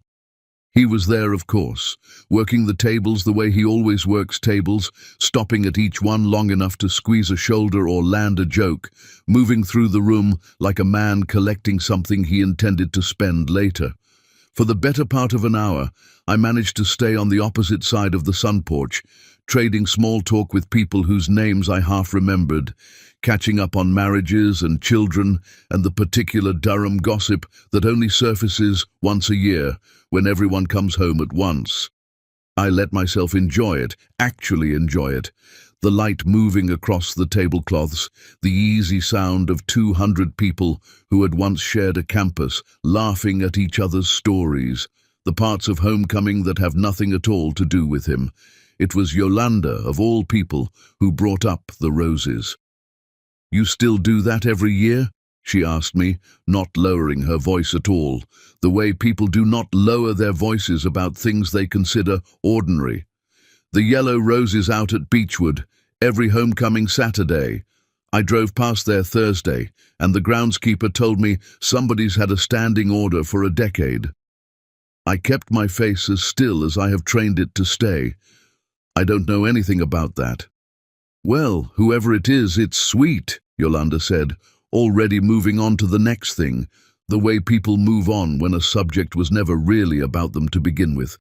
He was there, of course, working the tables the way he always works tables, stopping at each one long enough to squeeze a shoulder or land a joke, moving through the room like a man collecting something he intended to spend later. For the better part of an hour, I managed to stay on the opposite side of the sun porch, trading small talk with people whose names I half remembered, catching up on marriages and children and the particular Durham gossip that only surfaces once a year, when everyone comes home at once. I let myself enjoy it, actually enjoy it. The light moving across the tablecloths, the easy sound of 200 people who had once shared a campus, laughing at each other's stories, the parts of homecoming that have nothing at all to do with him. It was Yolanda, of all people, who brought up the roses. "You still do that every year?" she asked me, not lowering her voice at all, the way people do not lower their voices about things they consider ordinary. "The yellow roses out at Beechwood, every homecoming Saturday. I drove past there Thursday, and the groundskeeper told me somebody's had a standing order for a decade." I kept my face as still as I have trained it to stay. "I don't know anything about that." "Well, whoever it is, it's sweet," Yolanda said, already moving on to the next thing, the way people move on when a subject was never really about them to begin with.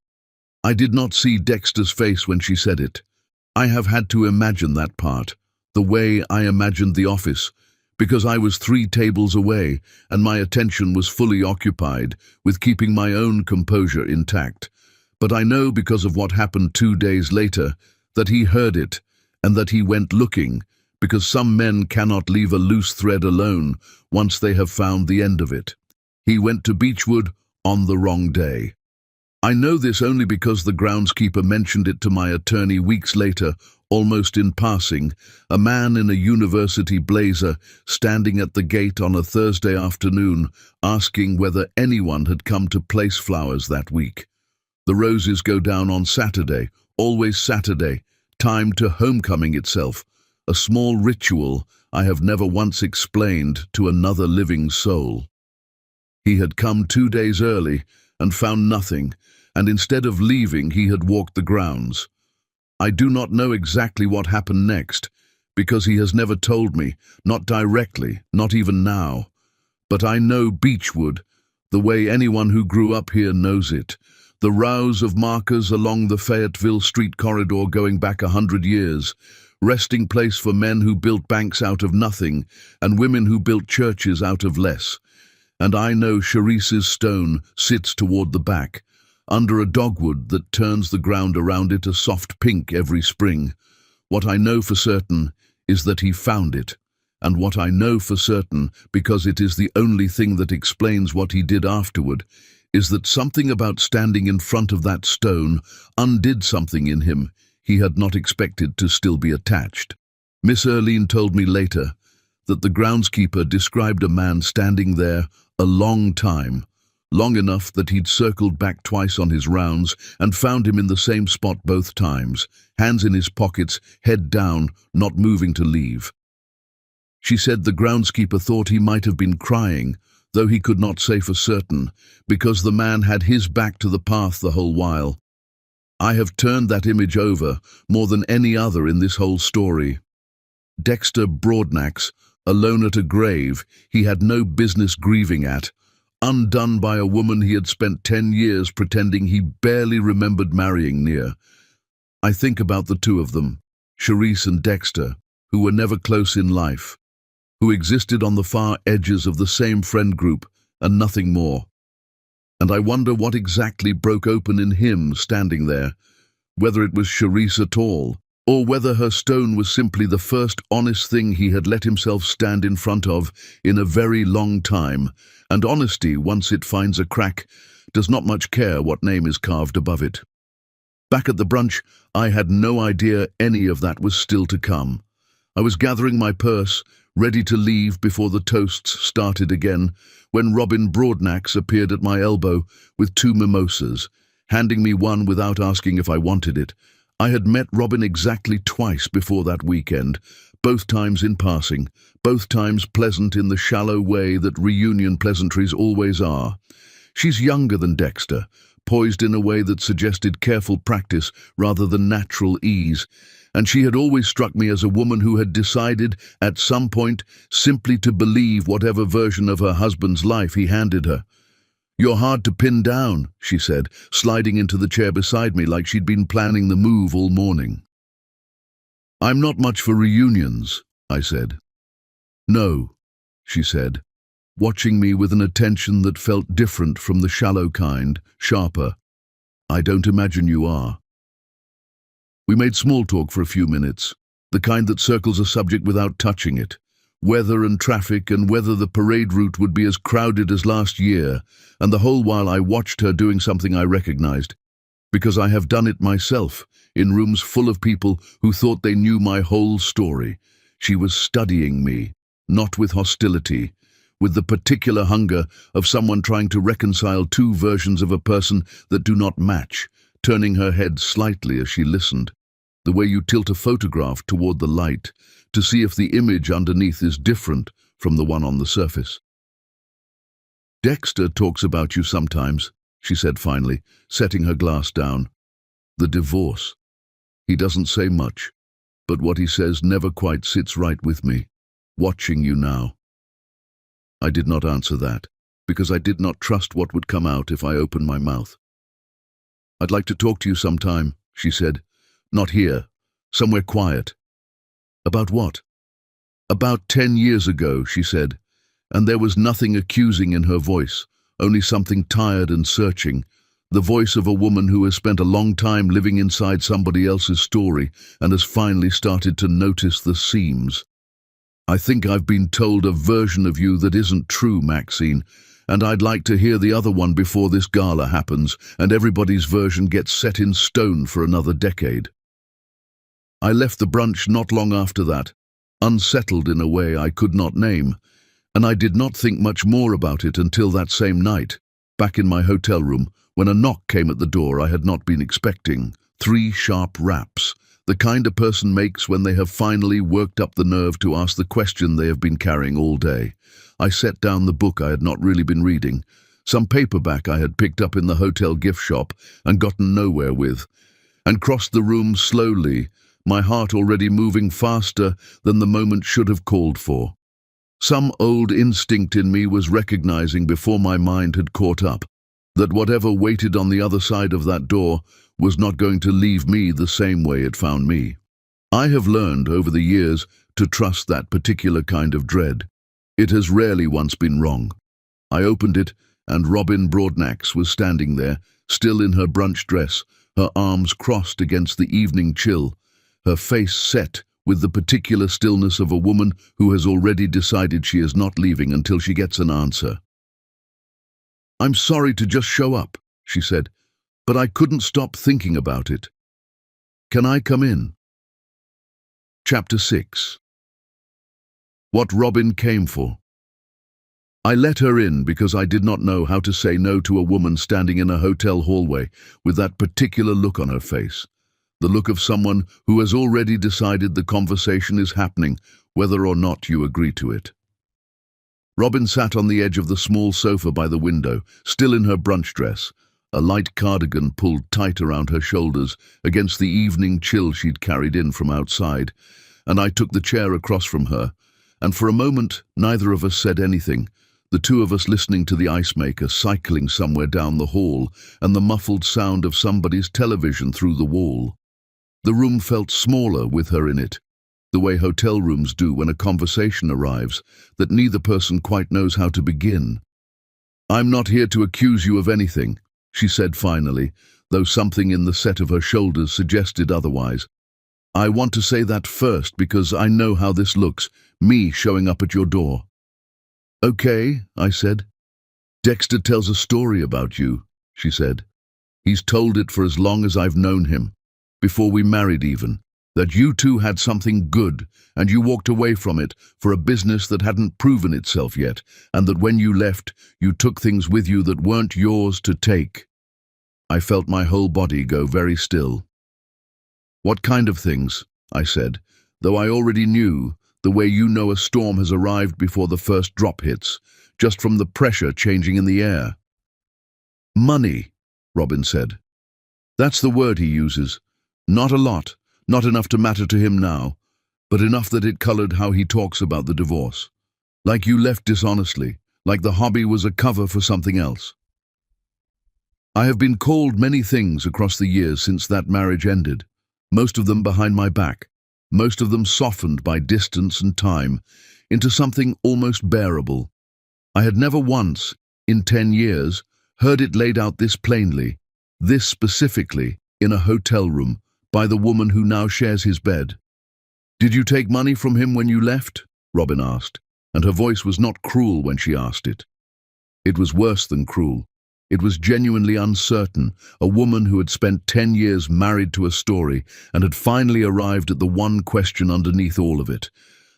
I did not see Dexter's face when she said it. I have had to imagine that part, the way I imagined the office, because I was 3 tables away and my attention was fully occupied with keeping my own composure intact. But I know because of what happened 2 days later that he heard it and that he went looking, because some men cannot leave a loose thread alone once they have found the end of it. He went to Beechwood on the wrong day. I know this only because the groundskeeper mentioned it to my attorney weeks later, almost in passing, a man in a university blazer standing at the gate on a Thursday afternoon asking whether anyone had come to place flowers that week. The roses go down on Saturday, always Saturday, time to homecoming itself. a small ritual I have never once explained to another living soul. He had come 2 days early and found nothing, and instead of leaving, he had walked the grounds. I do not know exactly what happened next, because he has never told me, not directly, not even now. But I know Beechwood, the way anyone who grew up here knows it. The rows of markers along the Fayetteville Street corridor going back 100 years, resting place for men who built banks out of nothing and women who built churches out of less. And I know Cherise's stone sits toward the back, under a dogwood that turns the ground around it a soft pink every spring. What I know for certain is that he found it, and what I know for certain, because it is the only thing that explains what he did afterward, is that something about standing in front of that stone undid something in him he had not expected to still be attached. Miss Erlene told me later that the groundskeeper described a man standing there a long time, long enough that he'd circled back twice on his rounds and found him in the same spot both times, hands in his pockets, head down, not moving to leave. She said the groundskeeper thought he might have been crying, though he could not say for certain, because the man had his back to the path the whole while. I have turned that image over more than any other in this whole story. Dexter Broadnax, alone at a grave he had no business grieving at, undone by a woman he had spent 10 years pretending he barely remembered marrying near. I think about the two of them, Cherise and Dexter, who were never close in life, who existed on the far edges of the same friend group and nothing more. And I wonder what exactly broke open in him standing there, whether it was Cherise at all, or whether her stone was simply the first honest thing he had let himself stand in front of in a very long time, and honesty, once it finds a crack, does not much care what name is carved above it. Back at the brunch, I had no idea any of that was still to come. I was gathering my purse, ready to leave before the toasts started again, when Robin Broadnax appeared at my elbow with 2 mimosas, handing me one without asking if I wanted it. I had met Robin exactly twice before that weekend, both times in passing, both times pleasant in the shallow way that reunion pleasantries always are. She's younger than Dexter, poised in a way that suggested careful practice rather than natural ease, and she had always struck me as a woman who had decided, at some point, simply to believe whatever version of her husband's life he handed her. "You're hard to pin down," she said, sliding into the chair beside me like she'd been planning the move all morning. "I'm not much for reunions," I said. "No," she said, watching me with an attention that felt different from the shallow kind, sharper. "I don't imagine you are." We made small talk for a few minutes, the kind that circles a subject without touching it. Weather and traffic, and whether the parade route would be as crowded as last year, and the whole while I watched her doing something I recognized, because I have done it myself, in rooms full of people who thought they knew my whole story. She was studying me, not with hostility, with the particular hunger of someone trying to reconcile 2 versions of a person that do not match, turning her head slightly as she listened, the way you tilt a photograph toward the light to see if the image underneath is different from the one on the surface. "Dexter talks about you sometimes," she said finally, setting her glass down. "The divorce. He doesn't say much, but what he says never quite sits right with me, watching you now." I did not answer that, because I did not trust what would come out if I opened my mouth. "I'd like to talk to you sometime," she said. "Not here. Somewhere quiet." "About what?" "About 10 years ago," she said, and there was nothing accusing in her voice, only something tired and searching, the voice of a woman who has spent a long time living inside somebody else's story and has finally started to notice the seams. "I think I've been told a version of you that isn't true, Maxine, and I'd like to hear the other one before this gala happens and everybody's version gets set in stone for another decade." I left the brunch not long after that, unsettled in a way I could not name, and I did not think much more about it until that same night, back in my hotel room, when a knock came at the door I had not been expecting. 3 sharp raps, The kind a person makes when they have finally worked up the nerve to ask the question they have been carrying all day. I set down the book I had not really been reading, some paperback I had picked up in the hotel gift shop and gotten nowhere with, and crossed the room slowly, my heart already moving faster than the moment should have called for. Some old instinct in me was recognizing before my mind had caught up that whatever waited on the other side of that door was not going to leave me the same way it found me. I have learned over the years to trust that particular kind of dread. It has rarely once been wrong. I opened it, and Robin Broadnax was standing there, still in her brunch dress, her arms crossed against the evening chill, her face set with the particular stillness of a woman who has already decided she is not leaving until she gets an answer. "I'm sorry to just show up," she said, "but I couldn't stop thinking about it. Can I come in?" Chapter 6. What Robin came for. I let her in because I did not know how to say no to a woman standing in a hotel hallway with that particular look on her face, the look of someone who has already decided the conversation is happening, whether or not you agree to it. Robin sat on the edge of the small sofa by the window, still in her brunch dress, a light cardigan pulled tight around her shoulders against the evening chill she'd carried in from outside, and I took the chair across from her, and for a moment neither of us said anything, the two of us listening to the ice maker cycling somewhere down the hall and the muffled sound of somebody's television through the wall. The room felt smaller with her in it, the way hotel rooms do when a conversation arrives that neither person quite knows how to begin. "I'm not here to accuse you of anything," she said finally, though something in the set of her shoulders suggested otherwise. "I want to say that first because I know how this looks, me showing up at your door." "Okay," I said. "Dexter tells a story about you," she said. "He's told it for as long as I've known him, before we married even, that you two had something good and you walked away from it for a business that hadn't proven itself yet, and that when you left, you took things with you that weren't yours to take." I felt my whole body go very still. "What kind of things?" I said, though I already knew, the way you know a storm has arrived before the first drop hits, just from the pressure changing in the air. "Money," Robin said. "That's the word he uses. Not a lot, not enough to matter to him now, but enough that it colored how he talks about the divorce. Like you left dishonestly, like the hobby was a cover for something else." I have been called many things across the years since that marriage ended, most of them behind my back, most of them softened by distance and time, into something almost bearable. I had never once, in 10 years, heard it laid out this plainly, this specifically, in a hotel room, by the woman who now shares his bed. "Did you take money from him when you left?" Robin asked, and her voice was not cruel when she asked it. It was worse than cruel. It was genuinely uncertain, a woman who had spent 10 years married to a story and had finally arrived at the one question underneath all of it.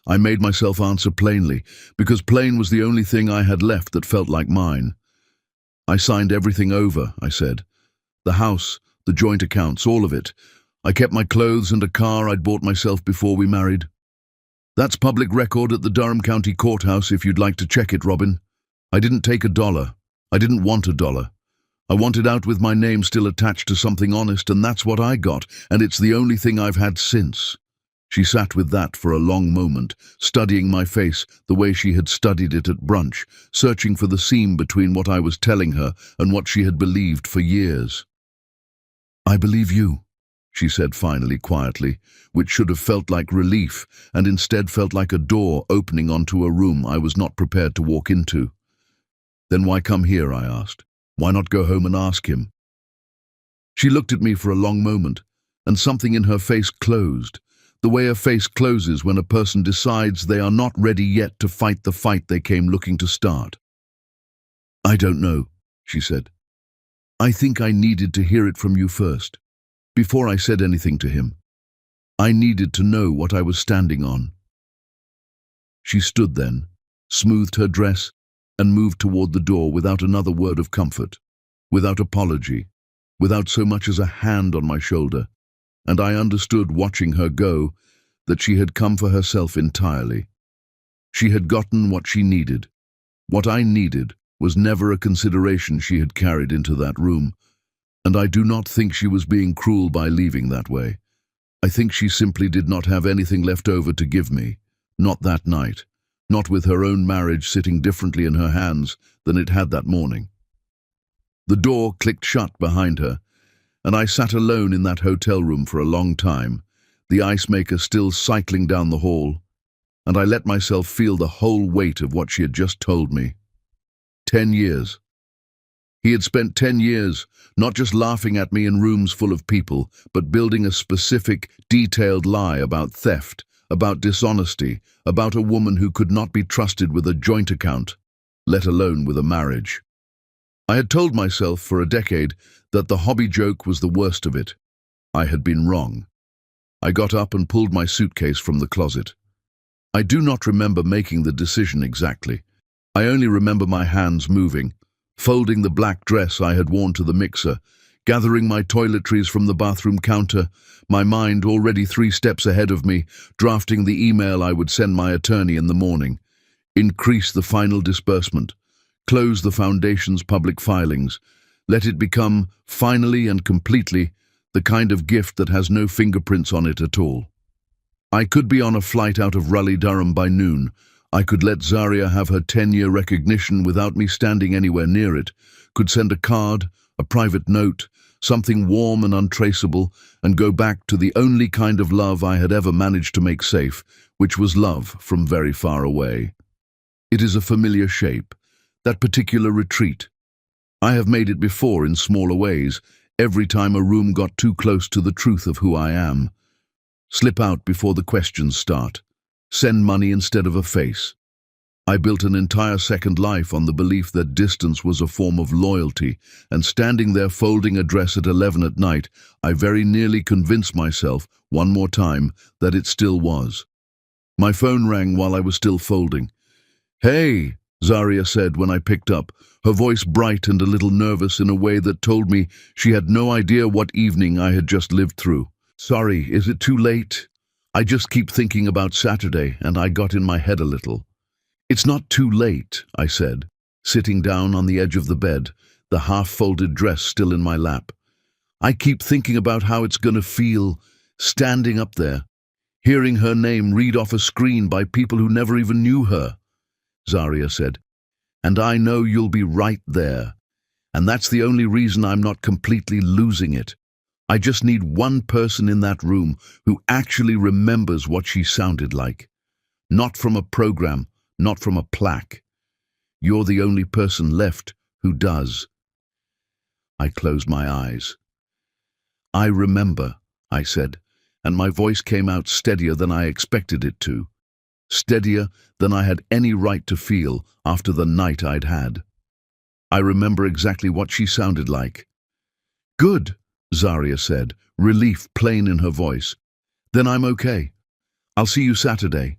I made myself answer plainly, because plain was the only thing I had left that felt like mine. "I signed everything over," I said. "The house, the joint accounts, all of it. I kept my clothes and a car I'd bought myself before we married. That's public record at the Durham County Courthouse if you'd like to check it, Robin. I didn't take $1. I didn't want $1. I wanted out with my name still attached to something honest, and that's what I got, and it's the only thing I've had since." She sat with that for a long moment, studying my face the way she had studied it at brunch, searching for the seam between what I was telling her and what she had believed for years. "I believe you," she said finally quietly, which should have felt like relief, and instead felt like a door opening onto a room I was not prepared to walk into. "Then why come here?" I asked. "Why not go home and ask him?" She looked at me for a long moment, and something in her face closed, the way a face closes when a person decides they are not ready yet to fight the fight they came looking to start. "I don't know," she said. "I think I needed to hear it from you first, before I said anything to him. I needed to know what I was standing on." She stood then, smoothed her dress, and moved toward the door without another word of comfort, without apology, without so much as a hand on my shoulder, and I understood, watching her go, that she had come for herself entirely. She had gotten what she needed. What I needed was never a consideration she had carried into that room, and I do not think she was being cruel by leaving that way. I think she simply did not have anything left over to give me, not that night, not with her own marriage sitting differently in her hands than it had that morning. The door clicked shut behind her, and I sat alone in that hotel room for a long time, the ice maker still cycling down the hall, and I let myself feel the whole weight of what she had just told me. 10 years. He had spent 10 years not just laughing at me in rooms full of people, but building a specific, detailed lie about theft, about dishonesty, about a woman who could not be trusted with a joint account, let alone with a marriage. I had told myself for a decade that the hobby joke was the worst of it. I had been wrong. I got up and pulled my suitcase from the closet. I do not remember making the decision exactly. I only remember my hands moving, folding the black dress I had worn to the mixer, gathering my toiletries from the bathroom counter, my mind already 3 steps ahead of me, drafting the email I would send my attorney in the morning. Increase the final disbursement. Close the foundation's public filings. Let it become, finally and completely, the kind of gift that has no fingerprints on it at all. I could be on a flight out of Raleigh-Durham by noon. I could let Zaria have her 10-year recognition without me standing anywhere near it, could send a card, a private note, something warm and untraceable, and go back to the only kind of love I had ever managed to make safe, which was love from very far away. It is a familiar shape, that particular retreat. I have made it before in smaller ways, every time a room got too close to the truth of who I am. Slip out before the questions start. Send money instead of a face. I built an entire second life on the belief that distance was a form of loyalty, and standing there folding a dress at 11 at night, I very nearly convinced myself, one more time, that it still was. My phone rang while I was still folding. "Hey," Zaria said when I picked up, her voice bright and a little nervous in a way that told me she had no idea what evening I had just lived through. "Sorry, is it too late? I just keep thinking about Saturday, and I got in my head a little." "It's not too late," I said, sitting down on the edge of the bed, the half-folded dress still in my lap. "I keep thinking about how it's going to feel, standing up there, hearing her name read off a screen by people who never even knew her," Zaria said. "And I know you'll be right there. And that's the only reason I'm not completely losing it. I just need one person in that room who actually remembers what she sounded like. Not from a program, not from a plaque. You're the only person left who does." I closed my eyes. "I remember," I said, and my voice came out steadier than I expected it to. Steadier than I had any right to feel after the night I'd had. "I remember exactly what she sounded like." "Good," Zaria said, relief plain in her voice. "Then I'm okay. I'll see you Saturday."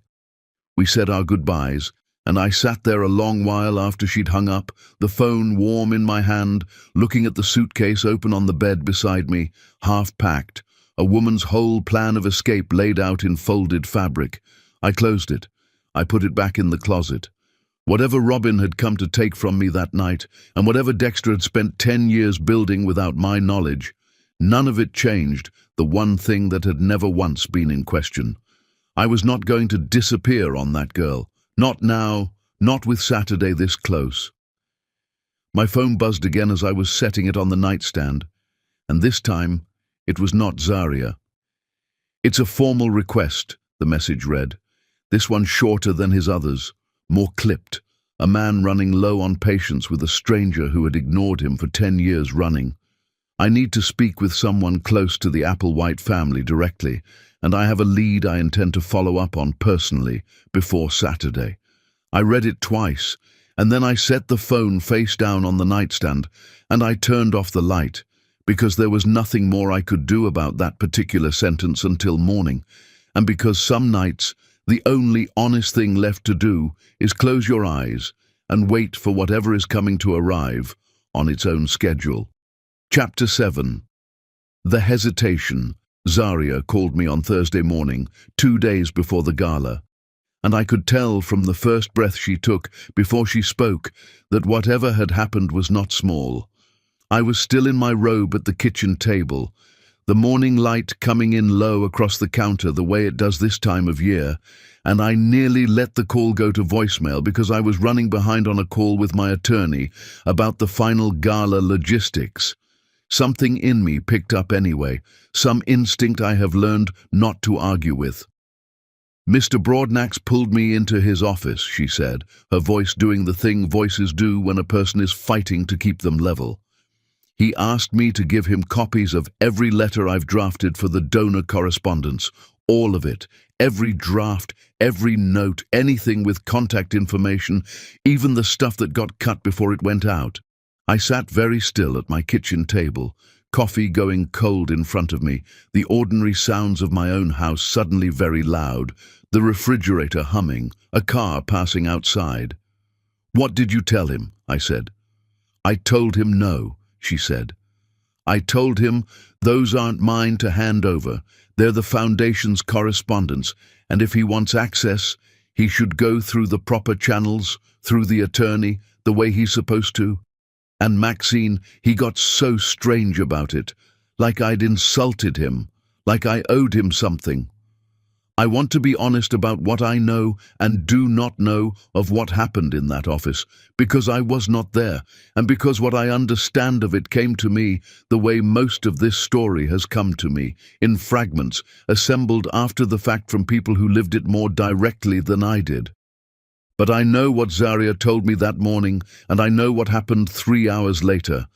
We said our goodbyes, and I sat there a long while after she'd hung up, the phone warm in my hand, looking at the suitcase open on the bed beside me, half-packed, a woman's whole plan of escape laid out in folded fabric. I closed it. I put it back in the closet. Whatever Robin had come to take from me that night, and whatever Dexter had spent 10 years building without my knowledge, none of it changed the one thing that had never once been in question. I was not going to disappear on that girl. Not now, not with Saturday this close. My phone buzzed again as I was setting it on the nightstand, and this time it was not Zaria. "It's a formal request," the message read. This one shorter than his others, more clipped, a man running low on patience with a stranger who had ignored him for 10 years running. "I need to speak with someone close to the Applewhite family directly, and I have a lead I intend to follow up on personally before Saturday." I read it twice, and then I set the phone face down on the nightstand, and I turned off the light, because there was nothing more I could do about that particular sentence until morning, and because some nights the only honest thing left to do is close your eyes and wait for whatever is coming to arrive on its own schedule. Chapter 7. The Hesitation. Zaria called me on Thursday morning, 2 days before the gala, and I could tell from the first breath she took before she spoke that whatever had happened was not small. I was still in my robe at the kitchen table, the morning light coming in low across the counter the way it does this time of year, and I nearly let the call go to voicemail because I was running behind on a call with my attorney about the final gala logistics. Something in me picked up anyway, some instinct I have learned not to argue with. "Mr. Broadnax pulled me into his office," she said, her voice doing the thing voices do when a person is fighting to keep them level. "He asked me to give him copies of every letter I've drafted for the donor correspondence, all of it, every draft, every note, anything with contact information, even the stuff that got cut before it went out." I sat very still at my kitchen table, coffee going cold in front of me, the ordinary sounds of my own house suddenly very loud, the refrigerator humming, a car passing outside. "What did you tell him?" I said. "I told him no," she said. "I told him those aren't mine to hand over. They're the Foundation's correspondence, and if he wants access, he should go through the proper channels, through the attorney, the way he's supposed to." And Maxine, he got so strange about it, like I'd insulted him, like I owed him something. I want to be honest about what I know and do not know of what happened in that office, because I was not there, and because what I understand of it came to me the way most of this story has come to me, in fragments, assembled after the fact from people who lived it more directly than I did. But I know what Zaria told me that morning, and I know what happened 3 hours later,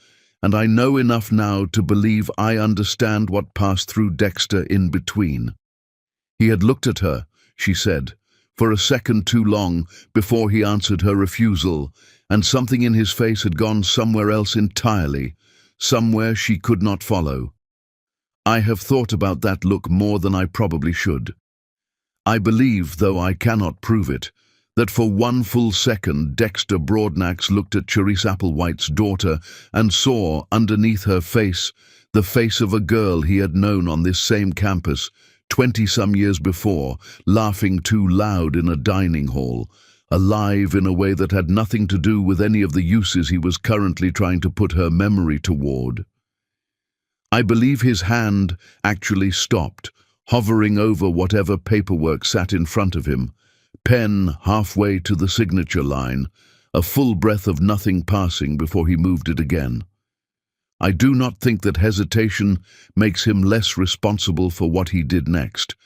and I know enough now to believe I understand what passed through Dexter in between. He had looked at her, she said, for a second too long before he answered her refusal, and something in his face had gone somewhere else entirely, somewhere she could not follow. I have thought about that look more than I probably should. I believe, though I cannot prove it, that for one full second Dexter Broadnax looked at Charisse Applewhite's daughter and saw, underneath her face, the face of a girl he had known on this same campus, 20-some years before, laughing too loud in a dining hall, alive in a way that had nothing to do with any of the uses he was currently trying to put her memory toward. I believe his hand actually stopped, hovering over whatever paperwork sat in front of him, pen halfway to the signature line, a full breath of nothing passing before he moved it again. I do not think that hesitation makes him less responsible for what he did next.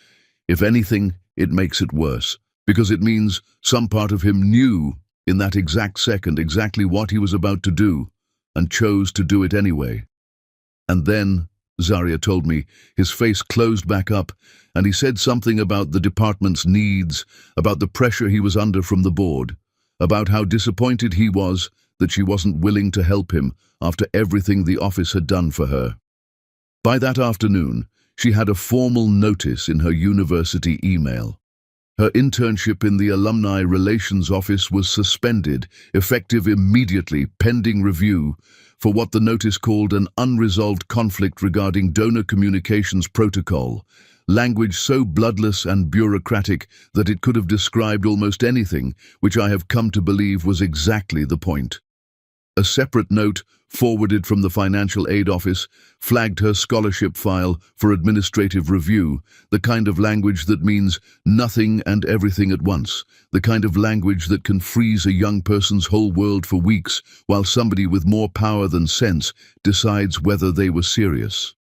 If anything, it makes it worse, because it means some part of him knew in that exact second exactly what he was about to do, and chose to do it anyway. And then, Zaria told me, his face closed back up, and he said something about the department's needs, about the pressure he was under from the board, about how disappointed he was that she wasn't willing to help him after everything the office had done for her. By that afternoon, she had a formal notice in her university email. Her internship in the Alumni Relations Office was suspended, effective immediately, pending review, for what the notice called an unresolved conflict regarding donor communications protocol, language so bloodless and bureaucratic that it could have described almost anything, which I have come to believe was exactly the point. A separate note, forwarded from the Financial Aid Office, flagged her scholarship file for administrative review, the kind of language that means nothing and everything at once, the kind of language that can freeze a young person's whole world for weeks while somebody with more power than sense decides whether they were serious.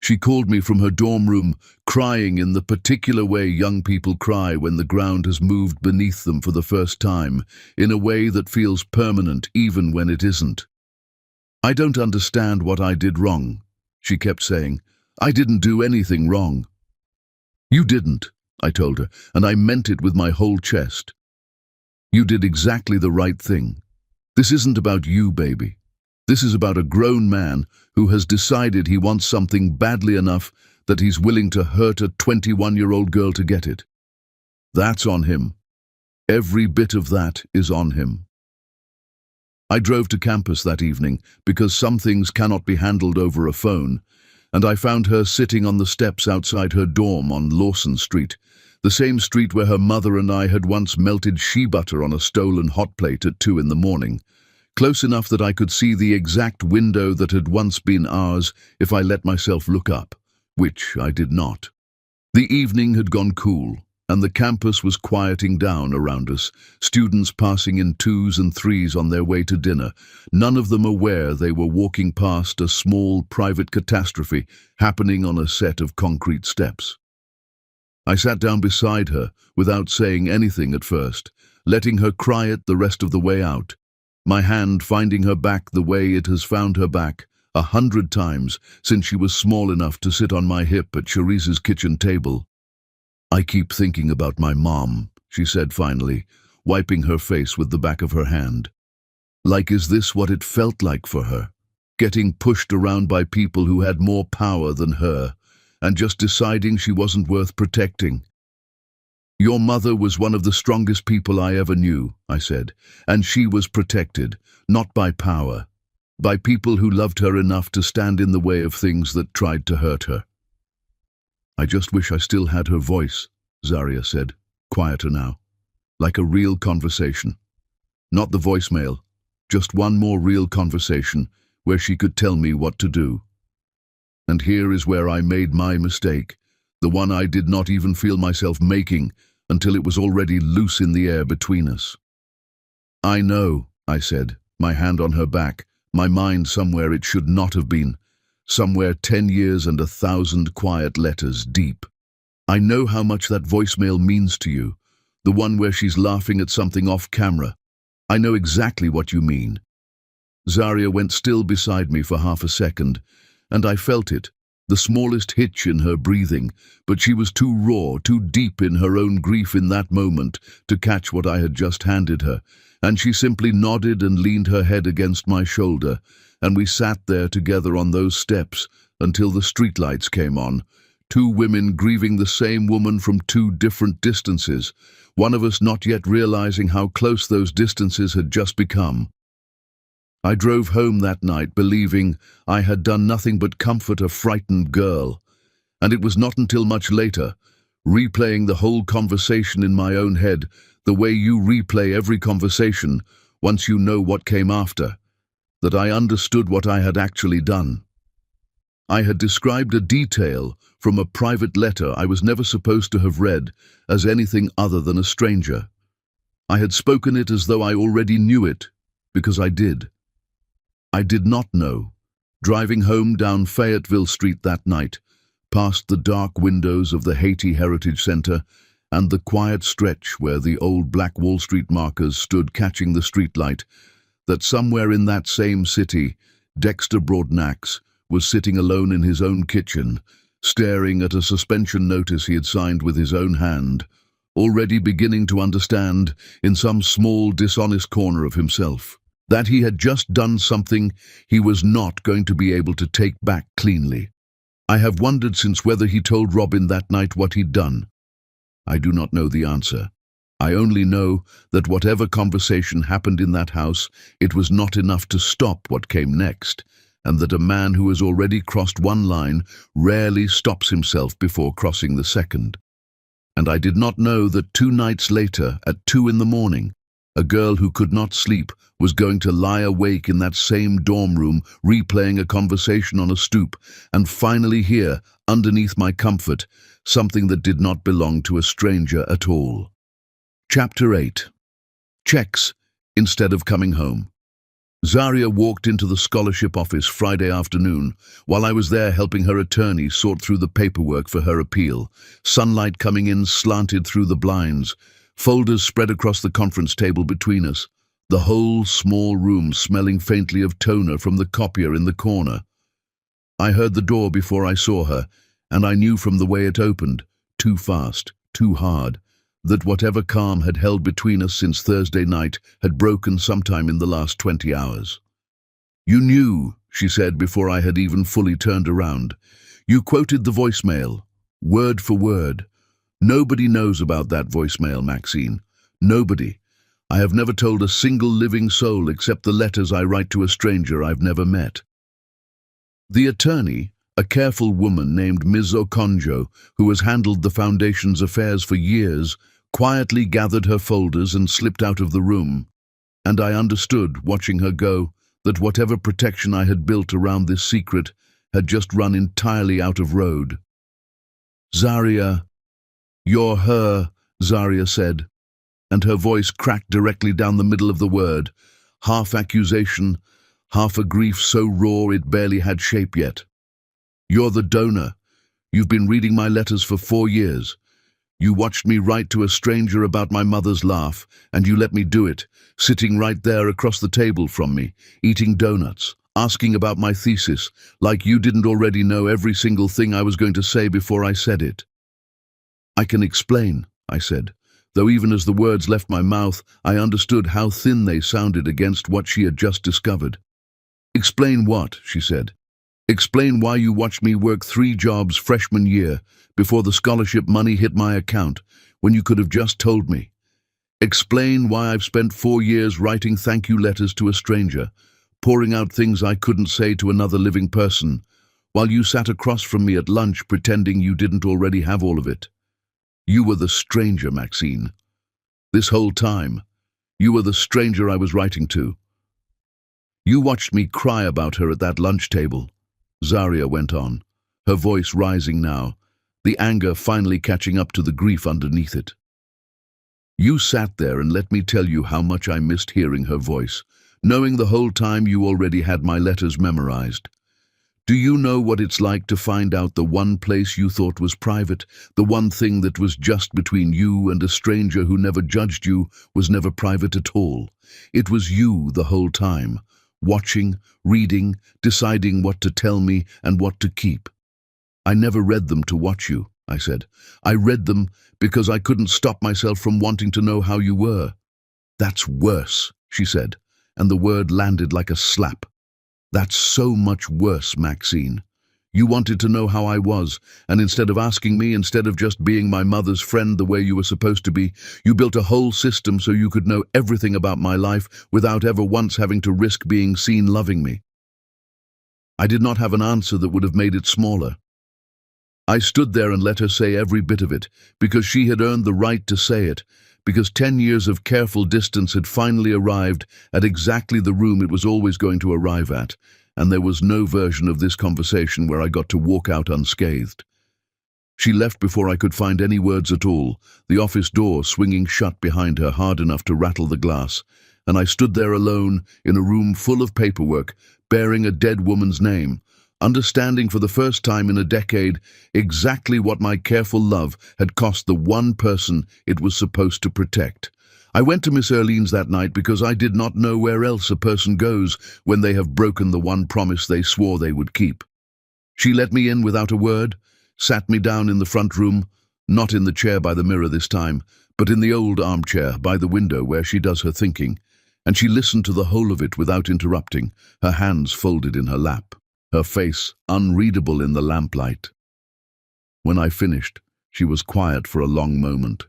She called me from her dorm room, crying in the particular way young people cry when the ground has moved beneath them for the first time, in a way that feels permanent even when it isn't. "I don't understand what I did wrong," she kept saying. "I didn't do anything wrong." "You didn't," I told her, and I meant it with my whole chest. "You did exactly the right thing. This isn't about you, baby. This is about a grown man who has decided he wants something badly enough that he's willing to hurt a 21-year-old girl to get it. That's on him. Every bit of that is on him." I drove to campus that evening because some things cannot be handled over a phone, and I found her sitting on the steps outside her dorm on Lawson Street, the same street where her mother and I had once melted shea butter on a stolen hot plate at 2 in the morning, close enough that I could see the exact window that had once been ours if I let myself look up, which I did not. The evening had gone cool, and the campus was quieting down around us, students passing in 2s and 3s on their way to dinner, none of them aware they were walking past a small private catastrophe happening on a set of concrete steps. I sat down beside her without saying anything at first, letting her cry it the rest of the way out, my hand finding her back the way it has found her back 100 times since she was small enough to sit on my hip at Cherie's kitchen table. "I keep thinking about my mom," she said finally, wiping her face with the back of her hand. Like, is this what it felt like for her? Getting pushed around by people who had more power than her, and just deciding she wasn't worth protecting. "Your mother was one of the strongest people I ever knew," I said, "and she was protected, not by power, by people who loved her enough to stand in the way of things that tried to hurt her." "I just wish I still had her voice," Zaria said, quieter now, like a real conversation. Not the voicemail, just one more real conversation where she could tell me what to do. And here is where I made my mistake, the one I did not even feel myself making until it was already loose in the air between us. "I know," I said, my hand on her back, my mind somewhere it should not have been, somewhere 10 years and 1,000 quiet letters deep. "I know how much that voicemail means to you, the one where she's laughing at something off camera. I know exactly what you mean." Zaria went still beside me for half a second, and I felt it, the smallest hitch in her breathing, but she was too raw, too deep in her own grief in that moment to catch what I had just handed her, and she simply nodded and leaned her head against my shoulder, and we sat there together on those steps until the streetlights came on, 2 women grieving the same woman from 2 different distances, one of us not yet realizing how close those distances had just become. I drove home that night believing I had done nothing but comfort a frightened girl, and it was not until much later, replaying the whole conversation in my own head, the way you replay every conversation once you know what came after, that I understood what I had actually done. I had described a detail from a private letter I was never supposed to have read as anything other than a stranger. I had spoken it as though I already knew it, because I did. I did not know, driving home down Fayetteville Street that night, past the dark windows of the Haiti Heritage Center and the quiet stretch where the old black Wall Street markers stood catching the streetlight, that somewhere in that same city, Dexter Broadnax was sitting alone in his own kitchen, staring at a suspension notice he had signed with his own hand, already beginning to understand, in some small dishonest corner of himself, that he had just done something he was not going to be able to take back cleanly. I have wondered since whether he told Robin that night what he'd done. I do not know the answer. I only know that whatever conversation happened in that house, it was not enough to stop what came next, and that a man who has already crossed one line rarely stops himself before crossing the second. And I did not know that 2 nights later, at 2 in the morning, a girl who could not sleep was going to lie awake in that same dorm room, replaying a conversation on a stoop, and finally hear, underneath my comfort, something that did not belong to a stranger at all. Chapter 8. Checks instead of coming home. Zaria walked into the scholarship office Friday afternoon while I was there helping her attorney sort through the paperwork for her appeal, sunlight coming in slanted through the blinds, folders spread across the conference table between us, the whole small room smelling faintly of toner from the copier in the corner. I heard the door before I saw her, and I knew from the way it opened, too fast, too hard, that whatever calm had held between us since Thursday night had broken sometime in the last 20 hours. "You knew," she said before I had even fully turned around. "You quoted the voicemail, word for word. Nobody knows about that voicemail, Maxine. Nobody. I have never told a single living soul except the letters I write to a stranger I've never met." The attorney, A careful woman named Ms. Okonjo, who has handled the Foundation's affairs for years, quietly gathered her folders and slipped out of the room. And I understood, watching her go, that whatever protection I had built around this secret had just run entirely out of road. "Zaria, you're her," Zaria said, and her voice cracked directly down the middle of the word, half accusation, half a grief so raw it barely had shape yet. "You're the donor. You've been reading my letters for 4 years. You watched me write to a stranger about my mother's laugh, and you let me do it, sitting right there across the table from me, eating donuts, asking about my thesis, like you didn't already know every single thing I was going to say before I said it." "I can explain," I said, though even as the words left my mouth, I understood how thin they sounded against what she had just discovered. "Explain what?" she said. "Explain why you watched me work 3 jobs freshman year before the scholarship money hit my account, when you could have just told me. Explain why I've spent 4 years writing thank you letters to a stranger, pouring out things I couldn't say to another living person, while you sat across from me at lunch pretending you didn't already have all of it. You were the stranger, Maxine. This whole time, you were the stranger I was writing to. You watched me cry about her at that lunch table," Zaria went on, her voice rising now, the anger finally catching up to the grief underneath it. "You sat there and let me tell you how much I missed hearing her voice, knowing the whole time you already had my letters memorized. Do you know what it's like to find out the one place you thought was private, the one thing that was just between you and a stranger who never judged you, was never private at all? It was you the whole time, watching, reading, deciding what to tell me and what to keep. I never read them to watch you," I said. "I read them because I couldn't stop myself from wanting to know how you were." "That's worse," she said, and the word landed like a slap. "That's so much worse, Maxine. You wanted to know how I was, and instead of asking me, instead of just being my mother's friend the way you were supposed to be, you built a whole system so you could know everything about my life without ever once having to risk being seen loving me." I did not have an answer that would have made it smaller. I stood there and let her say every bit of it, because she had earned the right to say it, because 10 years of careful distance had finally arrived at exactly the room it was always going to arrive at, and there was no version of this conversation where I got to walk out unscathed. She left before I could find any words at all, the office door swinging shut behind her hard enough to rattle the glass, and I stood there alone in a room full of paperwork, bearing a dead woman's name, understanding for the first time in a decade exactly what my careful love had cost the one person it was supposed to protect. I went to Miss Erlene's that night because I did not know where else a person goes when they have broken the one promise they swore they would keep. She let me in without a word, sat me down in the front room, not in the chair by the mirror this time, but in the old armchair by the window where she does her thinking, and she listened to the whole of it without interrupting, her hands folded in her lap, her face unreadable in the lamplight. When I finished, she was quiet for a long moment.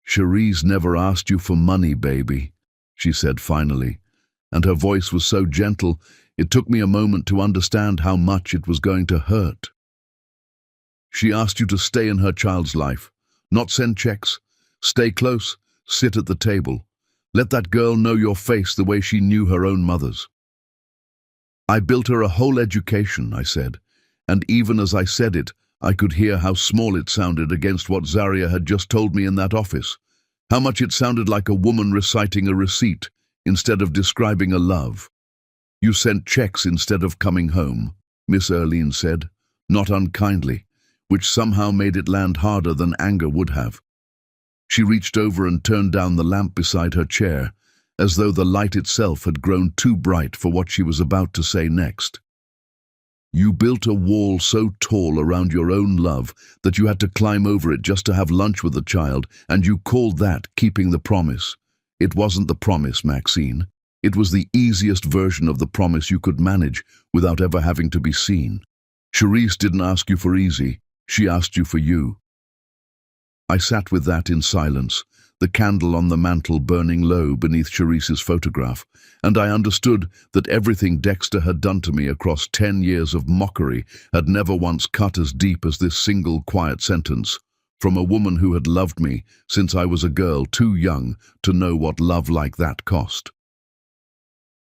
"Cherise never asked you for money, baby," she said finally, and her voice was so gentle it took me a moment to understand how much it was going to hurt. "She asked you to stay in her child's life, not send checks, stay close, sit at the table. Let that girl know your face the way she knew her own mother's." "I built her a whole education," I said, and even as I said it, I could hear how small it sounded against what Zaria had just told me in that office, how much it sounded like a woman reciting a receipt instead of describing a love. "You sent checks instead of coming home," Miss Erlene said, not unkindly, which somehow made it land harder than anger would have. She reached over and turned down the lamp beside her chair, as though the light itself had grown too bright for what she was about to say next. "You built a wall so tall around your own love that you had to climb over it just to have lunch with the child, and you called that keeping the promise. It wasn't the promise, Maxine. It was the easiest version of the promise you could manage without ever having to be seen. Cherise didn't ask you for easy, she asked you for you." I sat with that in silence, the candle on the mantel burning low beneath Charisse's photograph, and I understood that everything Dexter had done to me across 10 years of mockery had never once cut as deep as this single quiet sentence, from a woman who had loved me since I was a girl too young to know what love like that cost.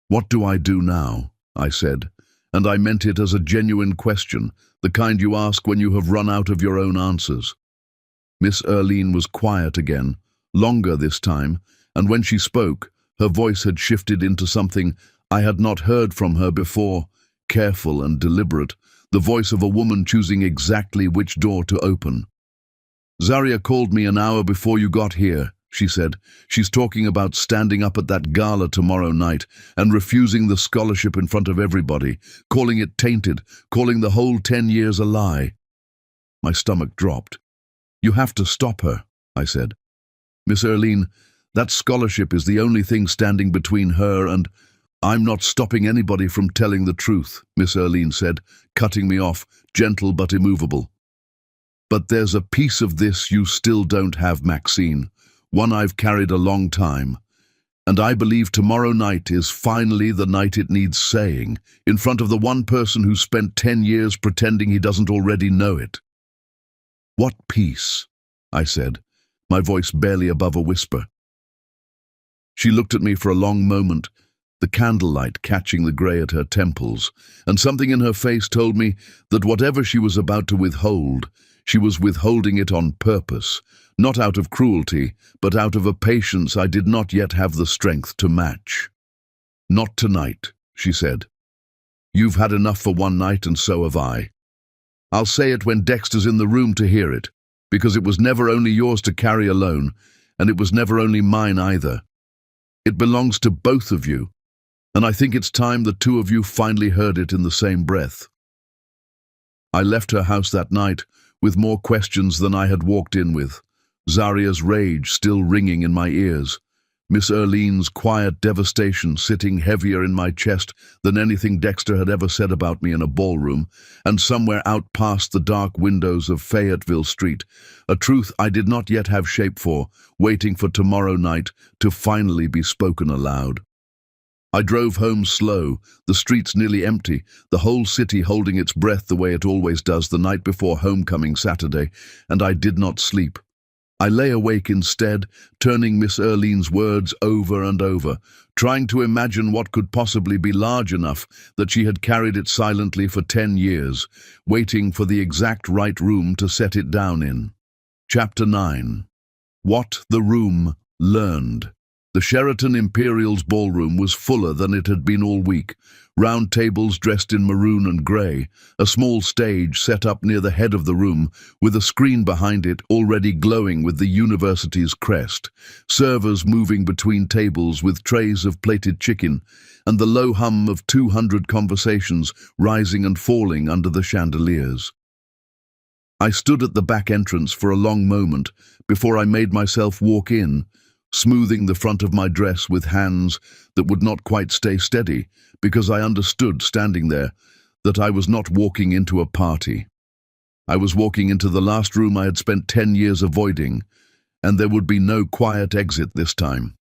"What do I do now?" I said, and I meant it as a genuine question, the kind you ask when you have run out of your own answers. Miss Erlene was quiet again, longer this time, and when she spoke, her voice had shifted into something I had not heard from her before, careful and deliberate, the voice of a woman choosing exactly which door to open. "Zaria called me an hour before you got here," she said. "She's talking about standing up at that gala tomorrow night and refusing the scholarship in front of everybody, calling it tainted, calling the whole 10 years a lie." My stomach dropped. "You have to stop her," I said. "Miss Erlene, that scholarship is the only thing standing between her and—" "I'm not stopping anybody from telling the truth," Miss Erlene said, cutting me off, gentle but immovable. "But there's a piece of this you still don't have, Maxine, one I've carried a long time. And I believe tomorrow night is finally the night it needs saying, in front of the one person who spent 10 years pretending he doesn't already know it." "What piece?" I said, my voice barely above a whisper. She looked at me for a long moment, the candlelight catching the grey at her temples, and something in her face told me that whatever she was about to withhold, she was withholding it on purpose, not out of cruelty, but out of a patience I did not yet have the strength to match. "Not tonight," she said. "You've had enough for one night, and so have I. I'll say it when Dexter's in the room to hear it, because it was never only yours to carry alone, and it was never only mine either. It belongs to both of you, and I think it's time the two of you finally heard it in the same breath." I left her house that night with more questions than I had walked in with, Zaria's rage still ringing in my ears, Miss Erlene's quiet devastation sitting heavier in my chest than anything Dexter had ever said about me in a ballroom, and somewhere out past the dark windows of Fayetteville Street, a truth I did not yet have shape for, waiting for tomorrow night to finally be spoken aloud. I drove home slow, the streets nearly empty, the whole city holding its breath the way it always does the night before homecoming Saturday, and I did not sleep. I lay awake instead, turning Miss Erlene's words over and over, trying to imagine what could possibly be large enough that she had carried it silently for 10 years, waiting for the exact right room to set it down in. Chapter 9. What the Room Learned. The Sheraton Imperial's ballroom was fuller than it had been all week. Round tables dressed in maroon and grey, a small stage set up near the head of the room, with a screen behind it already glowing with the university's crest, servers moving between tables with trays of plated chicken, and the low hum of 200 conversations rising and falling under the chandeliers. I stood at the back entrance for a long moment before I made myself walk in, smoothing the front of my dress with hands that would not quite stay steady, because I understood, standing there, that I was not walking into a party. I was walking into the last room I had spent 10 years avoiding, and there would be no quiet exit this time.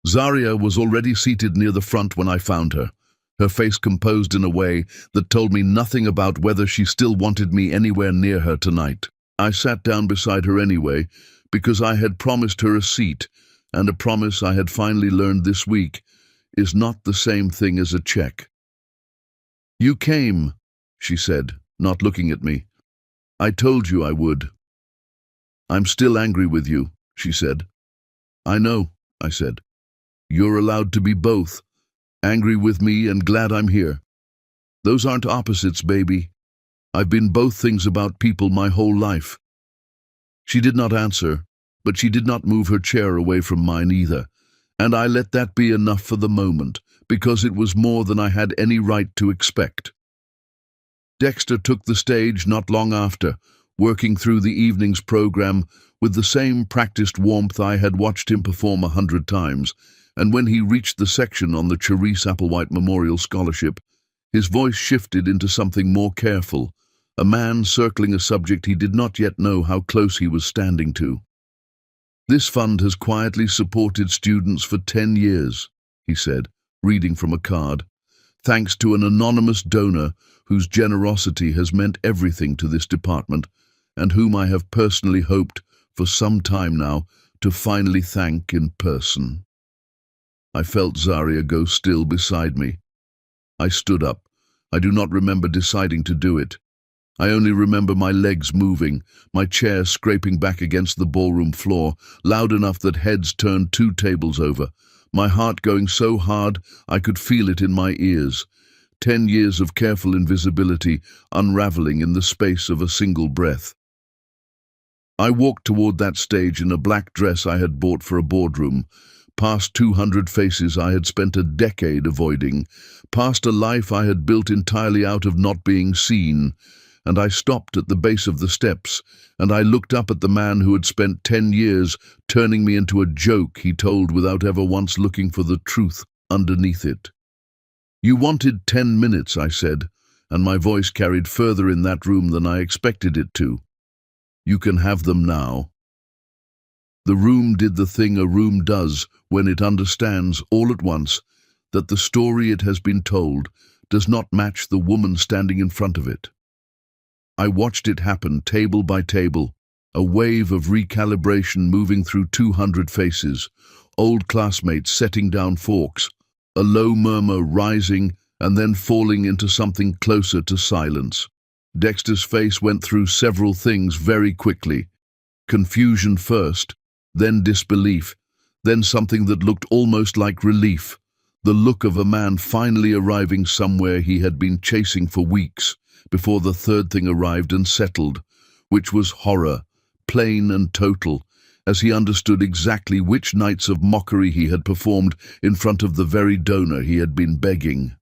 Zaria was already seated near the front when I found her, her face composed in a way that told me nothing about whether she still wanted me anywhere near her tonight. I sat down beside her anyway, because I had promised her a seat, and a promise I had finally learned this week is not the same thing as a check. "You came," she said, not looking at me. "I told you I would." "I'm still angry with you," she said. "I know," I said. "You're allowed to be both, angry with me and glad I'm here. Those aren't opposites, baby. I've been both things about people my whole life." She did not answer, but she did not move her chair away from mine either, and I let that be enough for the moment, because it was more than I had any right to expect. Dexter took the stage not long after, working through the evening's program with the same practiced warmth I had watched him perform 100 times, and when he reached the section on the Charisse Applewhite Memorial Scholarship, his voice shifted into something more careful, a man circling a subject he did not yet know how close he was standing to. This fund has quietly supported students for 10 years, he said, reading from a card, thanks to an anonymous donor whose generosity has meant everything to this department and whom I have personally hoped for some time now to finally thank in person. I felt Zaria go still beside me. I stood up. I do not remember deciding to do it. I only remember my legs moving, my chair scraping back against the ballroom floor, loud enough that heads turned 2 tables over, my heart going so hard I could feel it in my ears. 10 years of careful invisibility unraveling in the space of a single breath. I walked toward that stage in a black dress I had bought for a boardroom, past 200 faces I had spent a decade avoiding, past a life I had built entirely out of not being seen, and I stopped at the base of the steps, and I looked up at the man who had spent 10 years turning me into a joke he told without ever once looking for the truth underneath it. "You wanted 10 minutes, I said, and my voice carried further in that room than I expected it to. You can have them now." The room did the thing a room does when it understands all at once that the story it has been told does not match the woman standing in front of it. I watched it happen table by table, a wave of recalibration moving through 200 faces, old classmates setting down forks, a low murmur rising and then falling into something closer to silence. Dexter's face went through several things very quickly. Confusion first, then disbelief, then something that looked almost like relief, the look of a man finally arriving somewhere he had been chasing for weeks, before the third thing arrived and settled, which was horror, plain and total, as he understood exactly which nights of mockery he had performed in front of the very donor he had been begging.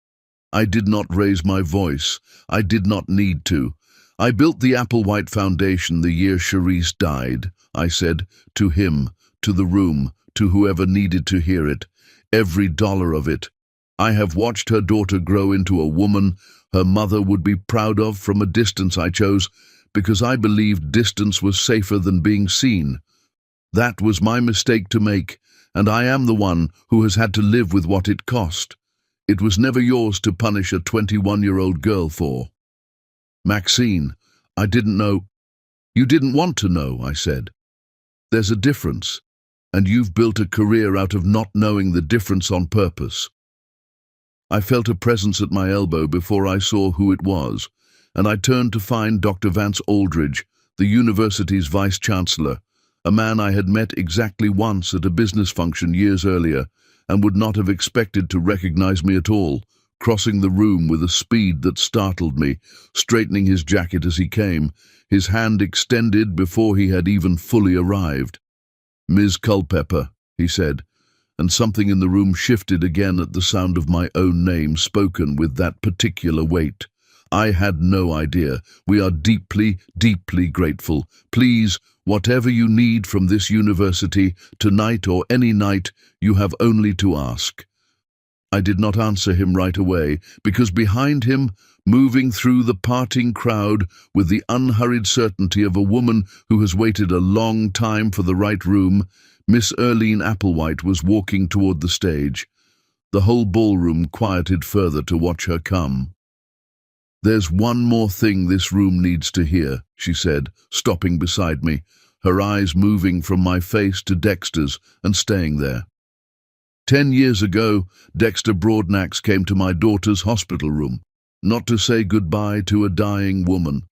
I did not raise my voice. I did not need to. "I built the Applewhite Foundation the year Charisse died," I said, to him, to the room, to whoever needed to hear it. "Every dollar of it. I have watched her daughter grow into a woman her mother would be proud of from a distance I chose, because I believed distance was safer than being seen. That was my mistake to make, and I am the one who has had to live with what it cost. It was never yours to punish a 21-year-old girl for." "Maxine, I didn't know." "You didn't want to know," I said. "There's a difference, and you've built a career out of not knowing the difference on purpose." I felt a presence at my elbow before I saw who it was, and I turned to find Dr. Vance Aldridge, the university's vice-chancellor, a man I had met exactly once at a business function years earlier, and would not have expected to recognize me at all, crossing the room with a speed that startled me, straightening his jacket as he came, his hand extended before he had even fully arrived. "Ms. Culpepper," he said, and something in the room shifted again at the sound of my own name spoken with that particular weight. "I had no idea. We are deeply, deeply grateful. Please, whatever you need from this university, tonight or any night, you have only to ask." I did not answer him right away, because behind him, moving through the parting crowd with the unhurried certainty of a woman who has waited a long time for the right room, Miss Erlene Applewhite was walking toward the stage. The whole ballroom quieted further to watch her come. "There's one more thing this room needs to hear," she said, stopping beside me, her eyes moving from my face to Dexter's and staying there. 10 years ago, Dexter Broadnax came to my daughter's hospital room, not to say goodbye to a dying woman.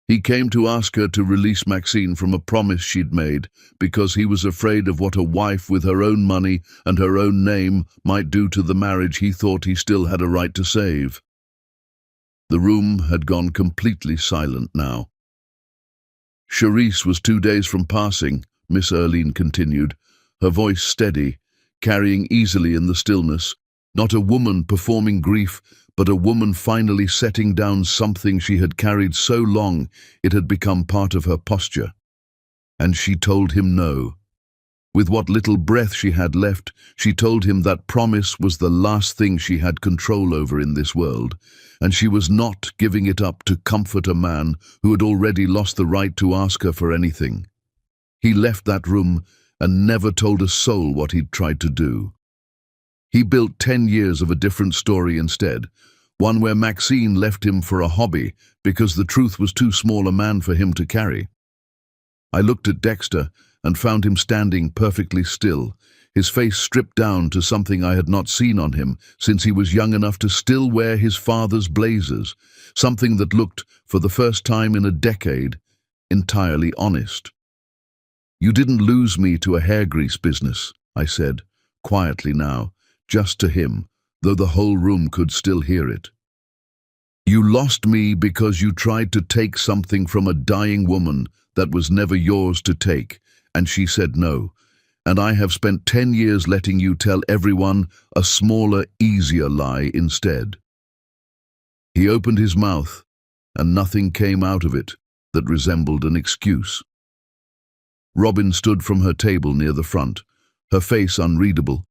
He came to ask her to release Maxine from a promise she'd made, because he was afraid of what a wife with her own money and her own name might do to the marriage he thought he still had a right to save. The room had gone completely silent now. "Charisse was 2 days from passing," Miss Erlene continued, her voice steady, carrying easily in the stillness. Not a woman performing grief, but a woman finally setting down something she had carried so long it had become part of her posture. And she told him no. With what little breath she had left, she told him that promise was the last thing she had control over in this world, and she was not giving it up to comfort a man who had already lost the right to ask her for anything. He left that room, and never told a soul what he'd tried to do. He built 10 years of a different story instead, one where Maxine left him for a hobby because the truth was too small a man for him to carry. I looked at Dexter and found him standing perfectly still, his face stripped down to something I had not seen on him since he was young enough to still wear his father's blazers, something that looked, for the first time in a decade, entirely honest. "You didn't lose me to a hair grease business," I said, quietly now, just to him, though the whole room could still hear it. "You lost me because you tried to take something from a dying woman that was never yours to take, and she said no. And I have spent 10 years letting you tell everyone a smaller, easier lie instead." He opened his mouth, and nothing came out of it that resembled an excuse. Robin stood from her table near the front, her face unreadable,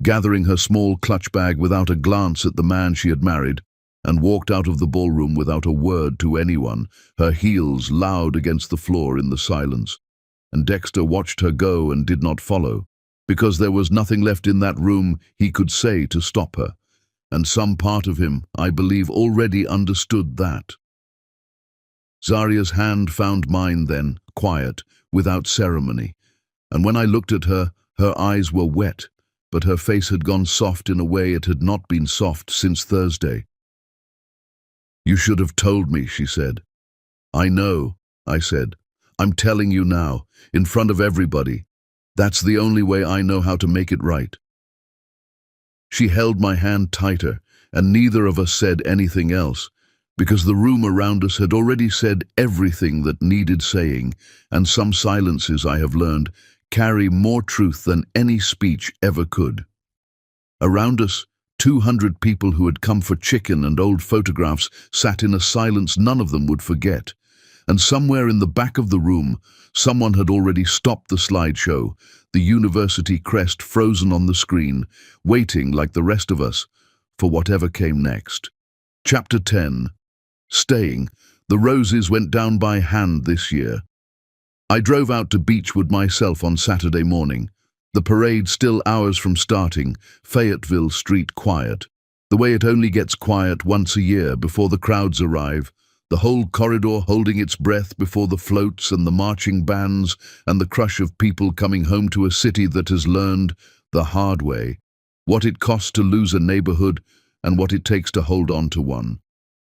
gathering her small clutch bag without a glance at the man she had married, and walked out of the ballroom without a word to anyone, her heels loud against the floor in the silence. And Dexter watched her go and did not follow, because there was nothing left in that room he could say to stop her, and some part of him, I believe, already understood that. Zaria's hand found mine then, quiet, without ceremony, and when I looked at her, her eyes were wet, but her face had gone soft in a way it had not been soft since Thursday. "You should have told me," she said. "I know," I said. "I'm telling you now, in front of everybody. That's the only way I know how to make it right." She held my hand tighter, and neither of us said anything else, because the room around us had already said everything that needed saying, and some silences, I have learned, carry more truth than any speech ever could. Around us, 200 people who had come for chicken and old photographs sat in a silence none of them would forget. And somewhere in the back of the room, someone had already stopped the slideshow, the university crest frozen on the screen, waiting, like the rest of us, for whatever came next. Chapter 10. Staying. The roses went down by hand this year. I drove out to Beechwood myself on Saturday morning. The parade still hours from starting, Fayetteville Street quiet. The way it only gets quiet once a year before the crowds arrive. The whole corridor holding its breath before the floats and the marching bands and the crush of people coming home to a city that has learned, the hard way, what it costs to lose a neighborhood and what it takes to hold on to one.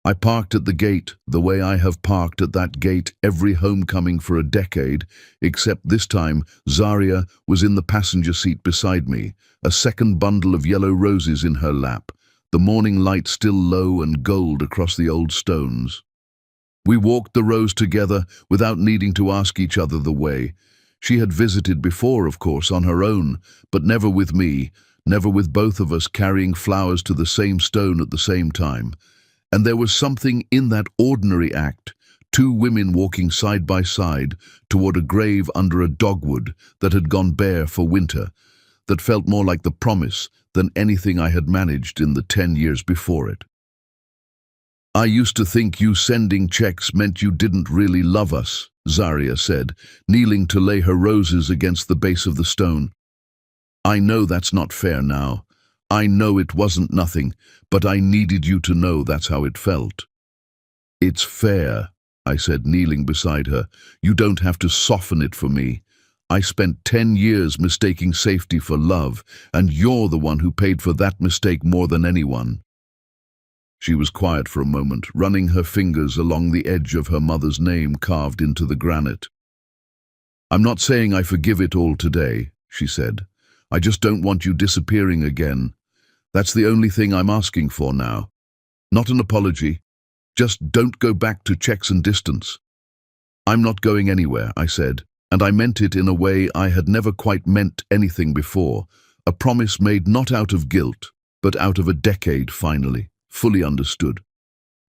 I parked at the gate the way I have parked at that gate every homecoming for a decade, except this time Zaria was in the passenger seat beside me, a second bundle of yellow roses in her lap, the morning light still low and gold across the old stones. We walked the rows together without needing to ask each other the way. She had visited before, of course, on her own, but never with me, never with both of us carrying flowers to the same stone at the same time. And there was something in that ordinary act, two women walking side by side toward a grave under a dogwood that had gone bare for winter, that felt more like the promise than anything I had managed in the 10 years before it. "I used to think you sending checks meant you didn't really love us," Zaria said, kneeling to lay her roses against the base of the stone. "I know that's not fair now. I know it wasn't nothing, but I needed you to know that's how it felt." "It's fair," I said, kneeling beside her. "You don't have to soften it for me. I spent 10 years mistaking safety for love, and you're the one who paid for that mistake more than anyone." She was quiet for a moment, running her fingers along the edge of her mother's name carved into the granite. "I'm not saying I forgive it all today," she said. "I just don't want you disappearing again. That's the only thing I'm asking for now. Not an apology. Just don't go back to checks and distance." "I'm not going anywhere," I said, and I meant it in a way I had never quite meant anything before, a promise made not out of guilt, but out of a decade finally. Fully understood.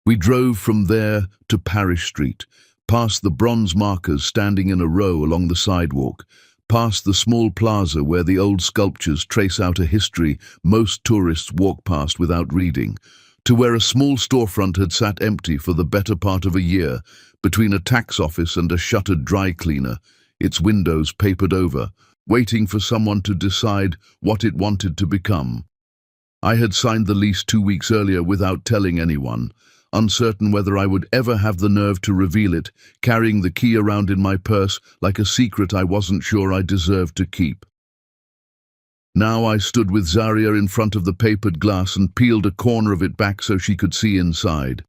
We drove from there to Parish Street, past the bronze markers standing in a row along the sidewalk, past the small plaza where the old sculptures trace out a history most tourists walk past without reading, to where a small storefront had sat empty for the better part of a year, between a tax office and a shuttered dry cleaner, its windows papered over, waiting for someone to decide what it wanted to become. I had signed the lease 2 weeks earlier without telling anyone, uncertain whether I would ever have the nerve to reveal it, carrying the key around in my purse like a secret I wasn't sure I deserved to keep. Now I stood with Zaria in front of the papered glass and peeled a corner of it back so she could see inside.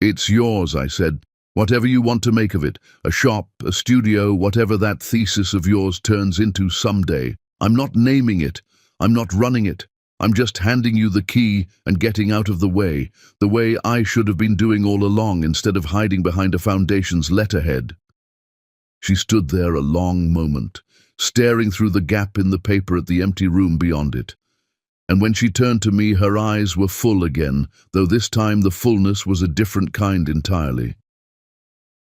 "It's yours," I said. "Whatever you want to make of it, a shop, a studio, whatever that thesis of yours turns into someday. I'm not naming it. I'm not running it. I'm just handing you the key and getting out of the way I should have been doing all along instead of hiding behind a foundation's letterhead." She stood there a long moment, staring through the gap in the paper at the empty room beyond it. And when she turned to me, her eyes were full again, though this time the fullness was a different kind entirely.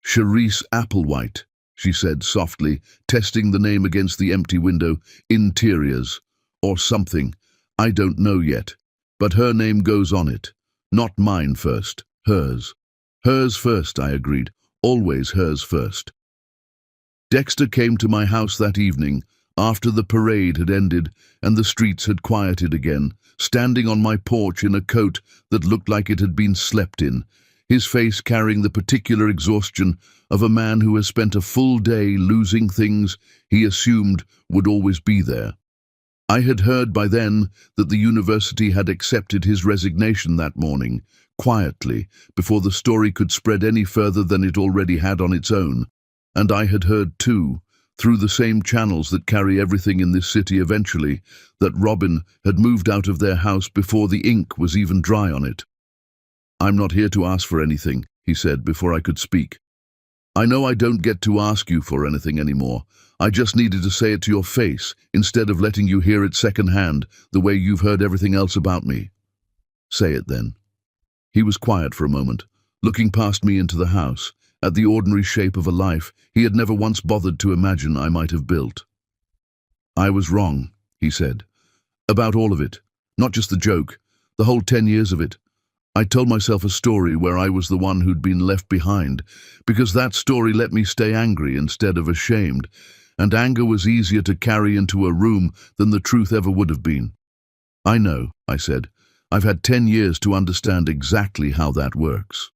"Charisse Applewhite," she said softly, testing the name against the empty window. "Interiors. Or something. I don't know yet. But her name goes on it. Not mine first. Hers." "Hers first," I agreed. "Always hers first." Dexter came to my house that evening, after the parade had ended and the streets had quieted again, standing on my porch in a coat that looked like it had been slept in, his face carrying the particular exhaustion of a man who has spent a full day losing things he assumed would always be there. I had heard by then that the university had accepted his resignation that morning, quietly, before the story could spread any further than it already had on its own. And I had heard too, through the same channels that carry everything in this city eventually, that Robin had moved out of their house before the ink was even dry on it. "I'm not here to ask for anything," he said before I could speak. "I know I don't get to ask you for anything anymore. I just needed to say it to your face, instead of letting you hear it secondhand, the way you've heard everything else about me." "Say it then." He was quiet for a moment, looking past me into the house, at the ordinary shape of a life he had never once bothered to imagine I might have built. "I was wrong," he said. "About all of it. Not just the joke. The whole 10 years of it. I told myself a story where I was the one who'd been left behind, because that story let me stay angry instead of ashamed, and anger was easier to carry into a room than the truth ever would have been." "I know," I said. "I've had 10 years to understand exactly how that works."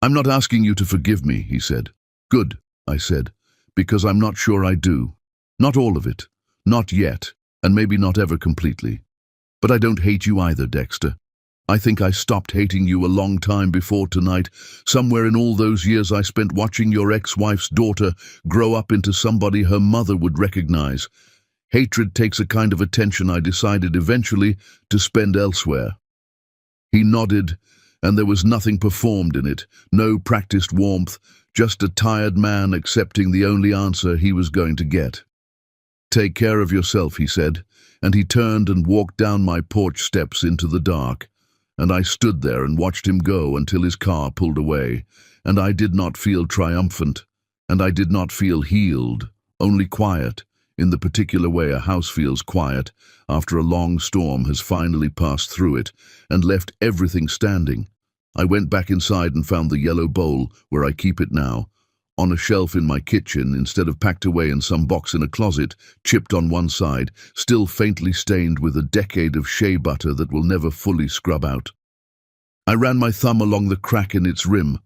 "I'm not asking you to forgive me," he said. "Good," I said, "because I'm not sure I do. Not all of it. Not yet, and maybe not ever completely. But I don't hate you either, Dexter. I think I stopped hating you a long time before tonight, somewhere in all those years I spent watching your ex-wife's daughter grow up into somebody her mother would recognize. Hatred takes a kind of attention I decided eventually to spend elsewhere." He nodded, and there was nothing performed in it, no practiced warmth, just a tired man accepting the only answer he was going to get. "Take care of yourself," he said, and he turned and walked down my porch steps into the dark, and I stood there and watched him go until his car pulled away, and I did not feel triumphant, and I did not feel healed, only quiet, in the particular way a house feels quiet after a long storm has finally passed through it and left everything standing. I went back inside and found the yellow bowl, where I keep it now, on a shelf in my kitchen instead of packed away in some box in a closet, chipped on one side, still faintly stained with a decade of shea butter that will never fully scrub out. I ran my thumb along the crack in its rim,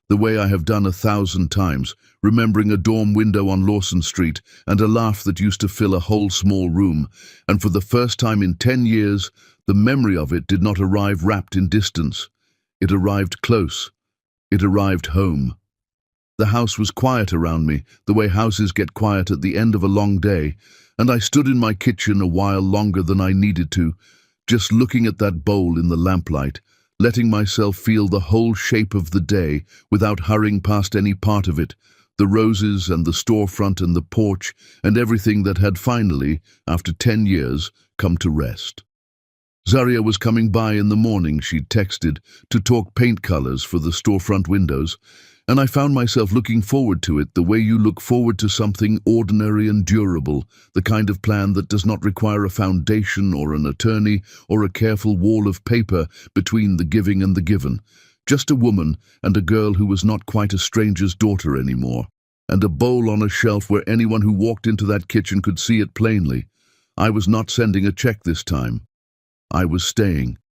the way I have done 1,000 times, remembering a dorm window on Lawson Street and a laugh that used to fill a whole small room, and for the first time in 10 years, the memory of it did not arrive wrapped in distance. It arrived close. It arrived home. The house was quiet around me, the way houses get quiet at the end of a long day, and I stood in my kitchen a while longer than I needed to, just looking at that bowl in the lamplight, letting myself feel the whole shape of the day without hurrying past any part of it, the roses and the storefront and the porch and everything that had finally, after 10 years, come to rest. Zaria was coming by in the morning, she'd texted, to talk paint colors for the storefront windows, and I found myself looking forward to it the way you look forward to something ordinary and durable, the kind of plan that does not require a foundation or an attorney or a careful wall of paper between the giving and the given. Just a woman and a girl who was not quite a stranger's daughter anymore. and a bowl on a shelf where anyone who walked into that kitchen could see it plainly. I was not sending a check this time. I was staying.